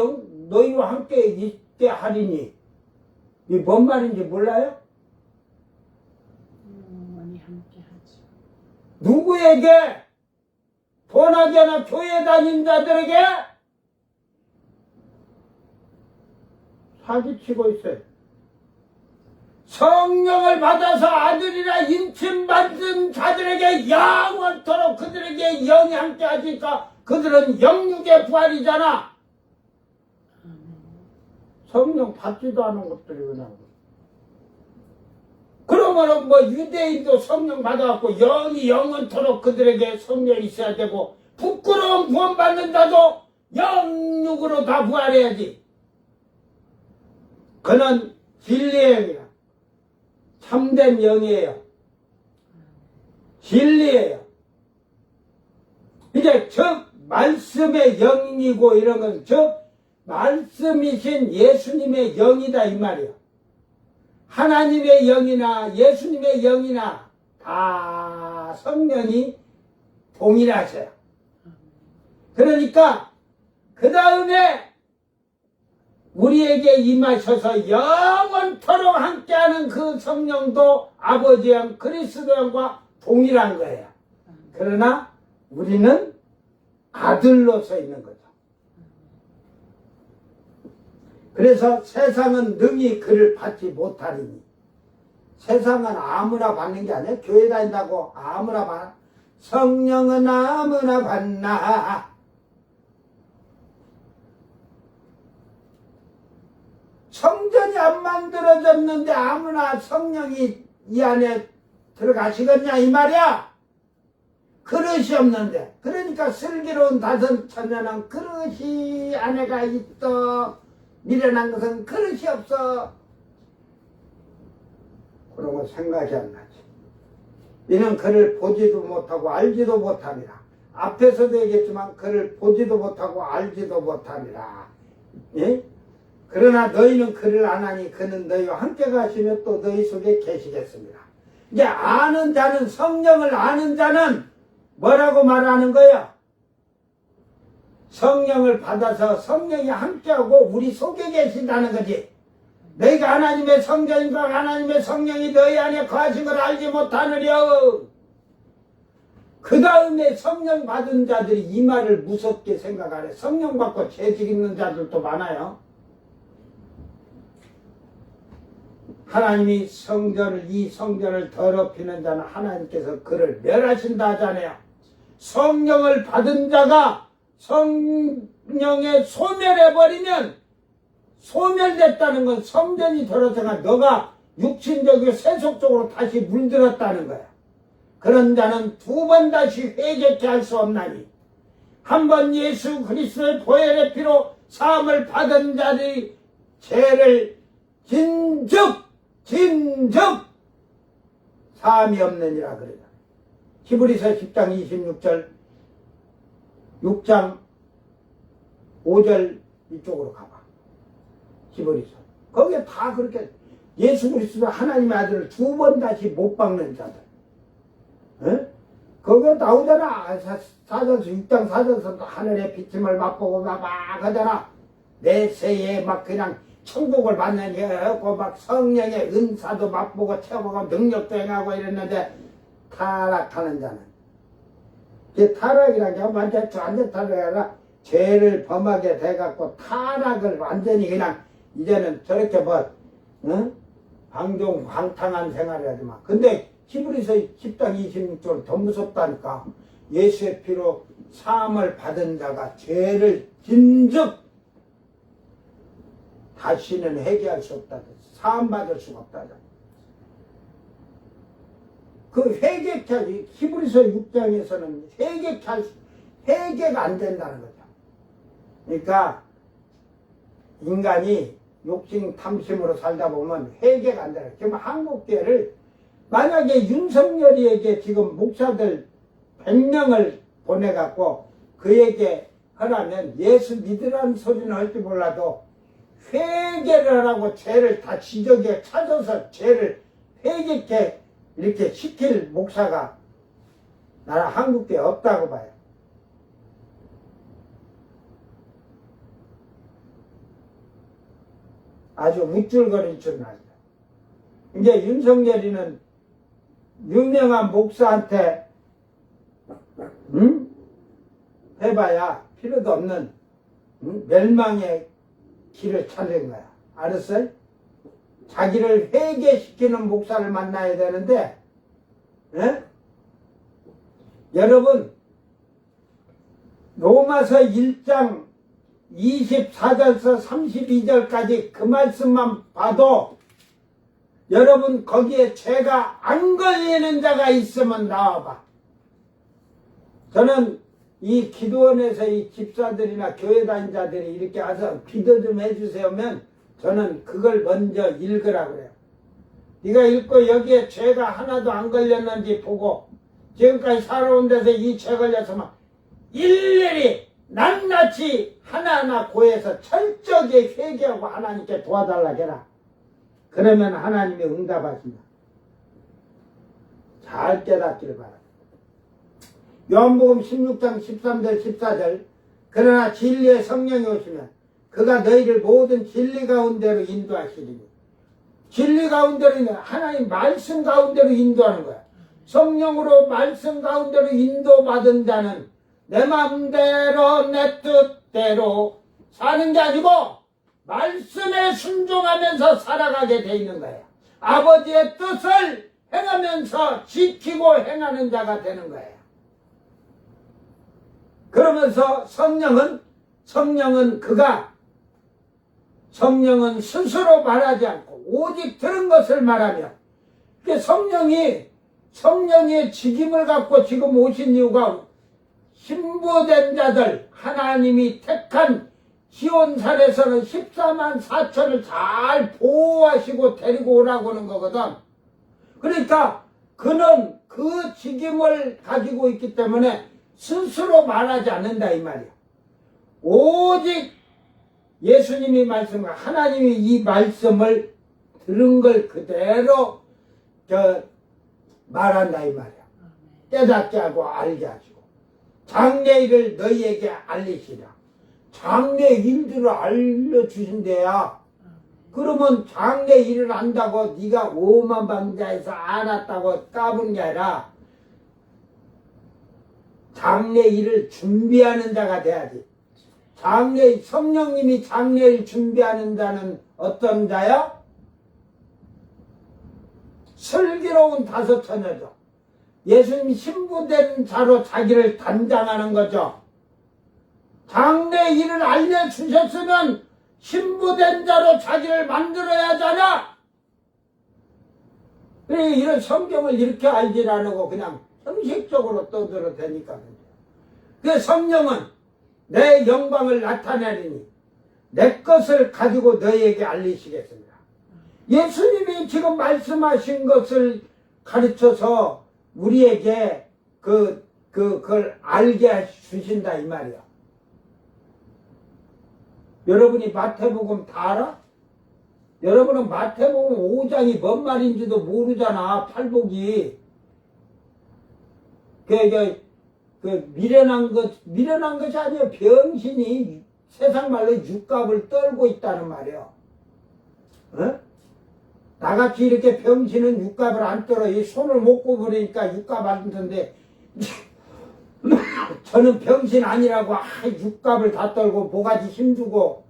너희와 함께 있게 하리니. 이 뭔 말인지 몰라요? 영원히 함께 하지. 누구에게? 번하게나 교회 다닌 자들에게 사기치고 있어요. 성령을 받아서 아들이라 인침받은 자들에게 영원토록 그들에게 영이 함께 하니까 그들은 영육의 부활이잖아. 성령 받지도 않은 것들이 그냥. 그러면은 유대인도 성령 받아갖고 영이 영원토록 그들에게 성령이 있어야 되고, 부끄러운 구원 받는 자도 영육으로 다 부활해야지. 그는 진리의 영이야. 참된 영이에요. 진리예요. 이제 저 말씀의 영이고 이런 건 저 말씀이신 예수님의 영이다 이 말이야. 하나님의 영이나 예수님의 영이나 다 성령이 동일하셔요. 그러니까 그 다음에 우리에게 임하셔서 영원토록 함께하는 그 성령도 아버지 영, 그리스도 영과 동일한 거예요. 그러나 우리는 아들로서 있는 거죠. 그래서 세상은 능히 그를 받지 못하리니. 세상은 아무나 받는 게 아니에요. 교회 다닌다고 아무나 받아. 성령은 아무나 받나. 성전이 안 만들어졌는데 아무나 성령이 이 안에 들어가시겠냐 이 말이야. 그릇이 없는데, 그러니까 슬기로운 다섯 처녀는 그릇이 안에가 있어. 미련한 것은 그릇이 없어. 그러고 생각이 안 나지. 이는 그를 보지도 못하고 알지도 못함이라. 앞에서도 얘기했지만 그를 보지도 못하고 알지도 못함이라. 예? 그러나 너희는 그를 아나니 그는 너희와 함께 가시며 또 너희 속에 계시겠습니다. 이제 아는 자는, 성령을 아는 자는 뭐라고 말하는 거야? 성령을 받아서 성령이 함께하고 우리 속에 계신다는 거지. 너희가 하나님의 성전인가 하나님의 성령이 너희 안에 거하신 걸 알지 못하느려. 그 다음에 성령 받은 자들이 이 말을 무섭게 생각하래. 성령 받고 죄짓 있는 자들도 많아요. 하나님이 이 성전을 더럽히는 자는 하나님께서 그를 멸하신다 하잖아요. 성령을 받은 자가 성령에 소멸해버리면, 소멸됐다는 건 성전이 더러워서 너가 육신적이고 세속적으로 다시 물들었다는 거야. 그런 자는 두 번 다시 회개케 할 수 없나니 한 번 예수 그리스도의 보혈의 피로 사함을 받은 자들이 죄를 진즉 사함이 없느니라 그러자. 히브리서 10장 26절 6장 5절 이쪽으로 가봐. 히브리서. 거기에 다 그렇게 예수 그리스도 하나님의 아들을 두 번 다시 못 박는 자들. 에? 거기에 나오잖아. 사전서 6장 사전서도 하늘의 비침을 맛보고 막 하잖아. 내 새에 막 그냥 천국을 받는 게고 막 성령의 은사도 맛보고 채워보고 능력도 행하고 이랬는데 타락하는 자는, 이 타락이라는 게 완전 타락이 아니라 죄를 범하게 돼갖고 타락을 완전히 그냥 이제는 저렇게 뭐 방종황탕한 생활을 하지만, 근데 히브리서 10장 26절 더 무섭다니까. 예수의 피로 사함을 받은 자가 죄를 진즉 다시는 회개할 수 없다. 사함 받을 수가 없다. 그 회개케 하지. 히브리서 6장에서는 회개가 안 된다는 거죠. 그러니까 인간이 욕심 탐심으로 살다 보면 회개가 안 되는. 지금 한국교회를 만약에 윤석열이에게 지금 목사들 100명을 보내갖고 그에게 하라면 예수 믿으라는 소리는 할지 몰라도 회개를 하고 죄를 다 지적에 찾아서 죄를 회개케 이렇게 시킬 목사가 나라 한국교회 없다고 봐요. 아주 우쭐거릴 줄은 알죠. 이제 윤석열이는 유명한 목사한테 해봐야 필요도 없는 멸망의 길을 찾는 거야. 알았어요? 자기를 회개시키는 목사를 만나야 되는데, 여러분 로마서 1장 24절에서 32절까지 그 말씀만 봐도 여러분 거기에 죄가 안 걸리는 자가 있으면 나와봐. 저는 이 기도원에서 이 집사들이나 교회 다닌 자들이 이렇게 와서 기도 좀 해주세요면 저는 그걸 먼저 읽으라 그래요. 네가 읽고 여기에 죄가 하나도 안 걸렸는지 보고 지금까지 살아온 데서 이 죄 걸렸으면 일일이 낱낱이 하나하나 고해서 철저하게 회개하고 하나님께 도와달라 해라. 그러면 하나님이 응답하신다. 잘 깨닫기를 바랍니다. 요한복음 16장 13절 14절 그러나 진리의 성령이 오시면 그가 너희를 모든 진리 가운데로 인도하시리니, 진리 가운데로 하나님 말씀 가운데로 인도하는 거야. 성령으로 말씀 가운데로 인도받은 자는 내 마음대로 내 뜻대로 사는 게 아니고 말씀에 순종하면서 살아가게 돼 있는 거예요. 아버지의 뜻을 행하면서 지키고 행하는 자가 되는 거예요. 그러면서 성령은 성령은 스스로 말하지 않고 오직 들은 것을 말하며, 성령의 직임을 갖고 지금 오신 이유가 신부된 자들, 하나님이 택한 시온산에서는 14만 4천을 잘 보호하시고 데리고 오라고 하는 거거든. 그러니까 그는 그 직임을 가지고 있기 때문에 스스로 말하지 않는다 이 말이야. 오직 예수님이 말씀과 하나님이 이 말씀을 들은 걸 그대로 말한다 이 말이야. 깨닫게 하고 알게 하시고 장래일을 너희에게 알리시라. 장래일들을 알려주신대야. 그러면 장래일을 안다고 네가 오만방자에서 알았다고 까부는 게 아니라 장래일을 준비하는 자가 돼야지. 성령님이 장래일 준비하는 자는 어떤 자요? 슬기로운 다섯 처녀죠. 예수님 신부된 자로 자기를 단장하는 거죠. 장래일을 알려주셨으면 신부된 자로 자기를 만들어야 하잖아. 그래, 이런 성경을 이렇게 알지 않고 그냥 형식적으로 떠들어도 되니까. 그 성령은 내 영광을 나타내리니 내 것을 가지고 너희에게 알리시겠습니다. 예수님이 지금 말씀하신 것을 가르쳐서 우리에게 그걸 알게 주신다 이 말이야. 여러분이 마태복음 다 알아? 여러분은 마태복음 5장이 뭔 말인지도 모르잖아. 팔복이. 미련한 것이 아니에요. 병신이 세상 말로 육갑을 떨고 있다는 말이에요. 어? 나같이 이렇게 병신은 육갑을 안 떨어. 이 손을 못 꼽으니까 육갑 안 드는데 저는 병신 아니라고 육갑을 다 떨고 모가지 힘주고.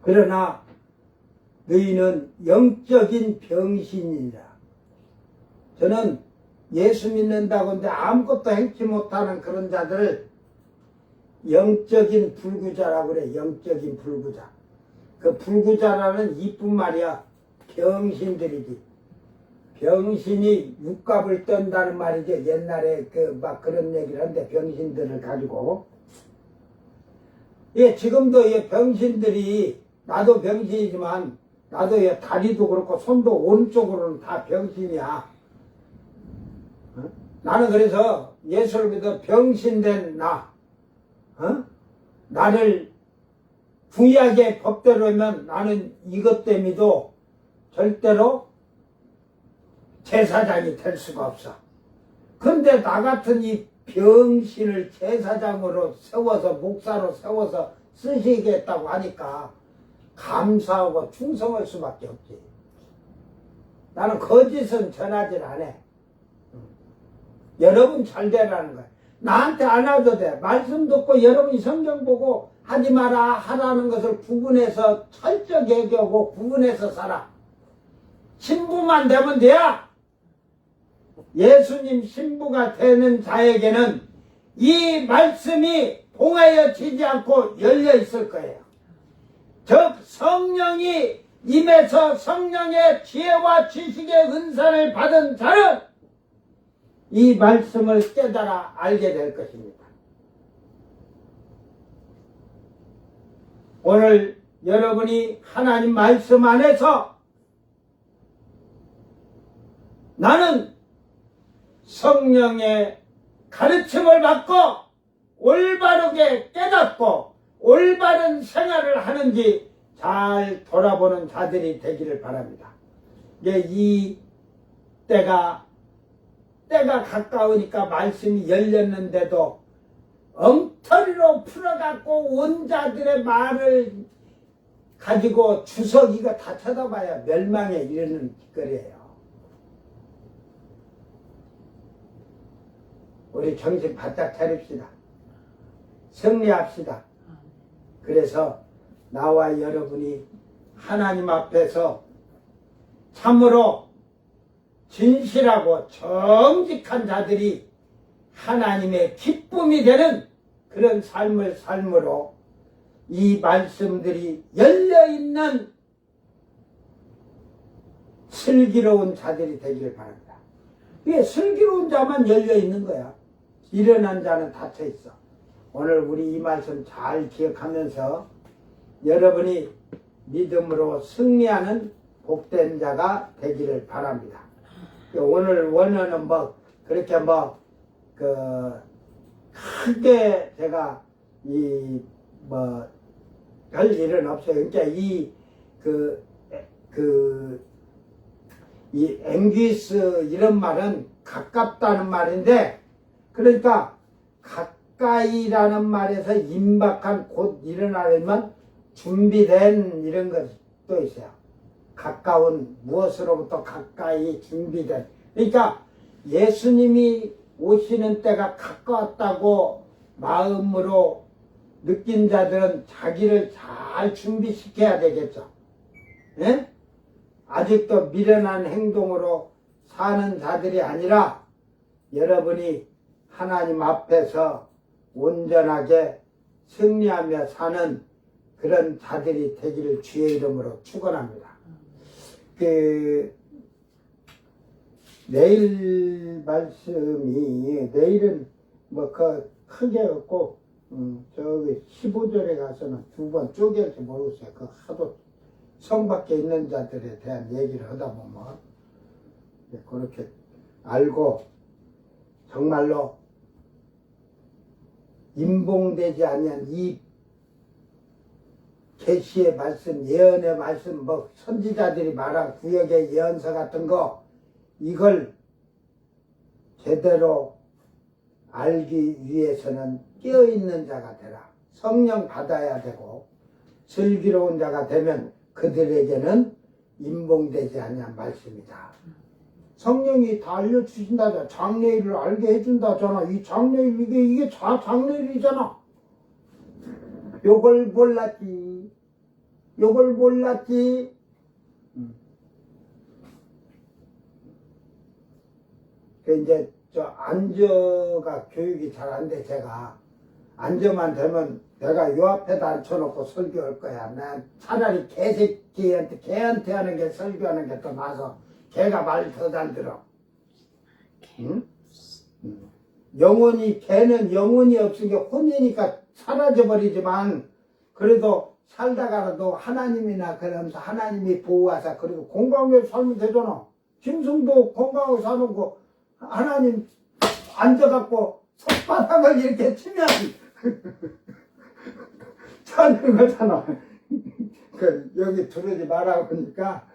그러나 너희는 영적인 병신이라. 저는 예수 믿는다고 하는데 아무것도 행치 못하는 그런 자들을 영적인 불구자라고 그래. 영적인 불구자. 그 불구자라는 이쁜 말이야. 병신들이지. 병신이 육갑을 떤다는 말이죠. 옛날에 막 그런 얘기를 하는데 병신들을 가지고. 예, 지금도 이 병신들이, 나도 병신이지만 나도 다리도 그렇고 손도 오른쪽으로는 다 병신이야. 어? 나는 그래서 예수를 믿어 병신된 나를 구약의 법대로 하면 나는 이것 때문에도 절대로 제사장이 될 수가 없어. 근데 나 같은 이 병신을 제사장으로 세워서 목사로 세워서 쓰시겠다고 하니까 감사하고 충성할 수밖에 없지. 나는 거짓은 전하질 않아. 여러분 잘 되라는 거야. 나한테 안 와도 돼. 말씀 듣고 여러분이 성경 보고 하지 마라 하라는 것을 구분해서 철저히 얘기하고 구분해서 살아. 신부만 되면 돼야. 예수님 신부가 되는 자에게는 이 말씀이 봉하여지지 않고 열려 있을 거예요. 즉 성령이 임해서 성령의 지혜와 지식의 은사를 받은 자는 이 말씀을 깨달아 알게 될 것입니다. 오늘 여러분이 하나님 말씀 안에서 나는 성령의 가르침을 받고 올바르게 깨닫고 올바른 생활을 하는지 잘 돌아보는 자들이 되기를 바랍니다. 이 때가 가까우니까 말씀이 열렸는데도 엉터리로 풀어갖고 온 자들의 말을 가지고 주석이가 다 쳐다봐야 멸망에 이르는 길거리예요. 우리 정신 바짝 차립시다. 승리합시다. 그래서 나와 여러분이 하나님 앞에서 참으로 진실하고 정직한 자들이 하나님의 기쁨이 되는 그런 삶을 삶으로 이 말씀들이 열려있는 슬기로운 자들이 되기를 바랍니다. 이게 슬기로운 자만 열려있는 거야. 일어난 자는 닫혀있어. 오늘 우리 이 말씀 잘 기억하면서 여러분이 믿음으로 승리하는 복된 자가 되기를 바랍니다. 오늘 원어는 그렇게 크게 제가 할 일은 없어요. 그러니까 이 앵귀스 이런 말은 가깝다는 말인데, 그러니까 가까이라는 말에서 임박한 곧 일어나려면 준비된 이런 것도 있어요. 가까운, 무엇으로부터 가까이 준비된. 그러니까 예수님이 오시는 때가 가까웠다고 마음으로 느낀 자들은 자기를 잘 준비시켜야 되겠죠. 예? 아직도 미련한 행동으로 사는 자들이 아니라 여러분이 하나님 앞에서 온전하게 승리하며 사는 그런 자들이 되기를 주의 이름으로 축원합니다. 내일 말씀이, 내일은 크게 없고, 저기 15절에 가서는 두 번 쪼갤지 모르겠어요. 하도 성 밖에 있는 자들에 대한 얘기를 하다 보면 그렇게 알고 정말로 임봉되지 아니한 이 계시의 말씀, 예언의 말씀, 선지자들이 말한 구역의 예언서 같은 거, 이걸 제대로 알기 위해서는 깨어있는 자가 되라. 성령 받아야 되고 슬기로운 자가 되면 그들에게는 임봉되지 아니한 말씀이다. 성령이 다 알려주신다잖아. 장래일을 알게 해준다잖아. 이 장래일, 이게 장래일이잖아. 요걸 몰랐지. 이제 안저가 교육이 잘 안 돼. 제가 안저만 되면 내가 요 앞에다 앉혀놓고 설교할 거야. 난 차라리 개한테 하는 게 설교하는 게 더 나아서 개가 말 더 잘 들어. 응? 개는 영혼이 없으니까 혼이니까 사라져버리지만 그래도 살다가라도 하나님이나 그러면서 하나님이 보호하사 그래도 건강하게 살면 되잖아. 짐승도 건강하게 사는 거 하나님 앉아갖고 손바닥을 이렇게 치면 사는 거잖아. 여기 들어오지 말라고 그러니까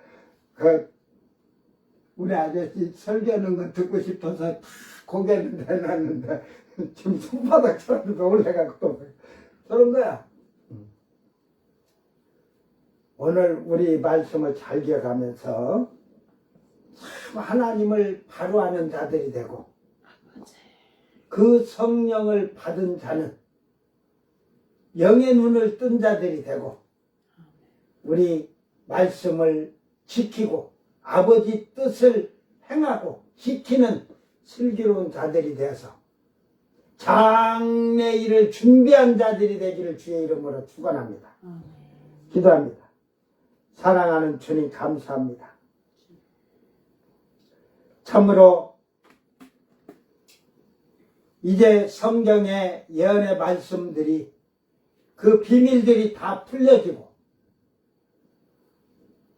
우리 아저씨 설교하는 거 듣고 싶어서 고개를 내놨는데 지금 손바닥처럼 올라가고 그런 거야. 오늘 우리 말씀을 잘 기억하면서 참 하나님을 바로 아는 자들이 되고 그 성령을 받은 자는 영의 눈을 뜬 자들이 되고 우리 말씀을 지키고 아버지 뜻을 행하고 지키는 슬기로운 자들이 되어서 장래일을 준비한 자들이 되기를 주의 이름으로 축원합니다. 기도합니다. 사랑하는 주님 감사합니다. 참으로 이제 성경의 예언의 말씀들이 그 비밀들이 다 풀려지고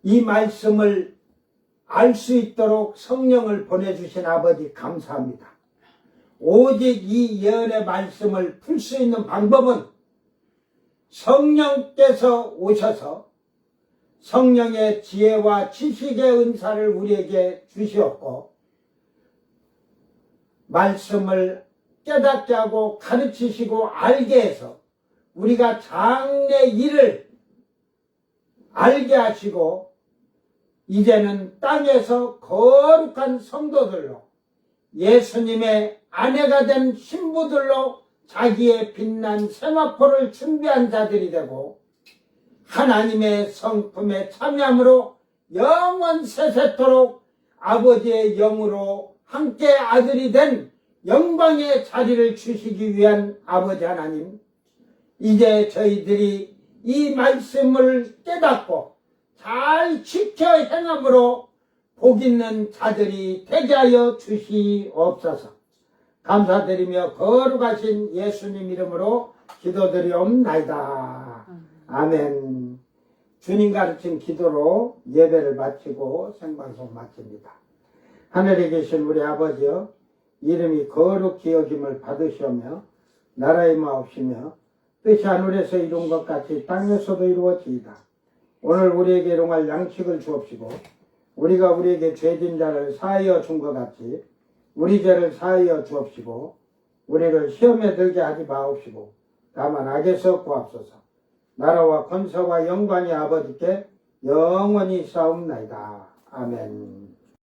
이 말씀을 알 수 있도록 성령을 보내주신 아버지 감사합니다. 오직 이 예언의 말씀을 풀 수 있는 방법은 성령께서 오셔서 성령의 지혜와 지식의 은사를 우리에게 주시었고 말씀을 깨닫게 하고 가르치시고 알게 해서 우리가 장래 일을 알게 하시고 이제는 땅에서 거룩한 성도들로 예수님의 아내가 된 신부들로 자기의 빛난 세마포를 준비한 자들이 되고 하나님의 성품에 참여함으로 영원 세세토록 아버지의 영으로 함께 아들이 된 영광의 자리를 주시기 위한 아버지 하나님, 이제 저희들이 이 말씀을 깨닫고 잘 지켜 행함으로 복 있는 자들이 되게 하여 주시옵소서. 감사드리며 거룩하신 예수님 이름으로 기도드리옵나이다. 아멘. 주님 가르친 기도로 예배를 마치고 생방송 마칩니다. 하늘에 계신 우리 아버지여, 이름이 거룩히 여김을 받으시오며 나라의 마옵시며 뜻이 하늘에서 이룬 것 같이 땅에서도 이루어지이다. 오늘 우리에게 일용할 양식을 주옵시고 우리가 우리에게 죄진 자를 사하여 준 것 같이 우리 죄를 사하여 주옵시고 우리를 시험에 들게 하지 마옵시고 다만 악에서 구하옵소서. 나라와 권세와 영광이 아버지께 영원히 싸움나이다. 아멘.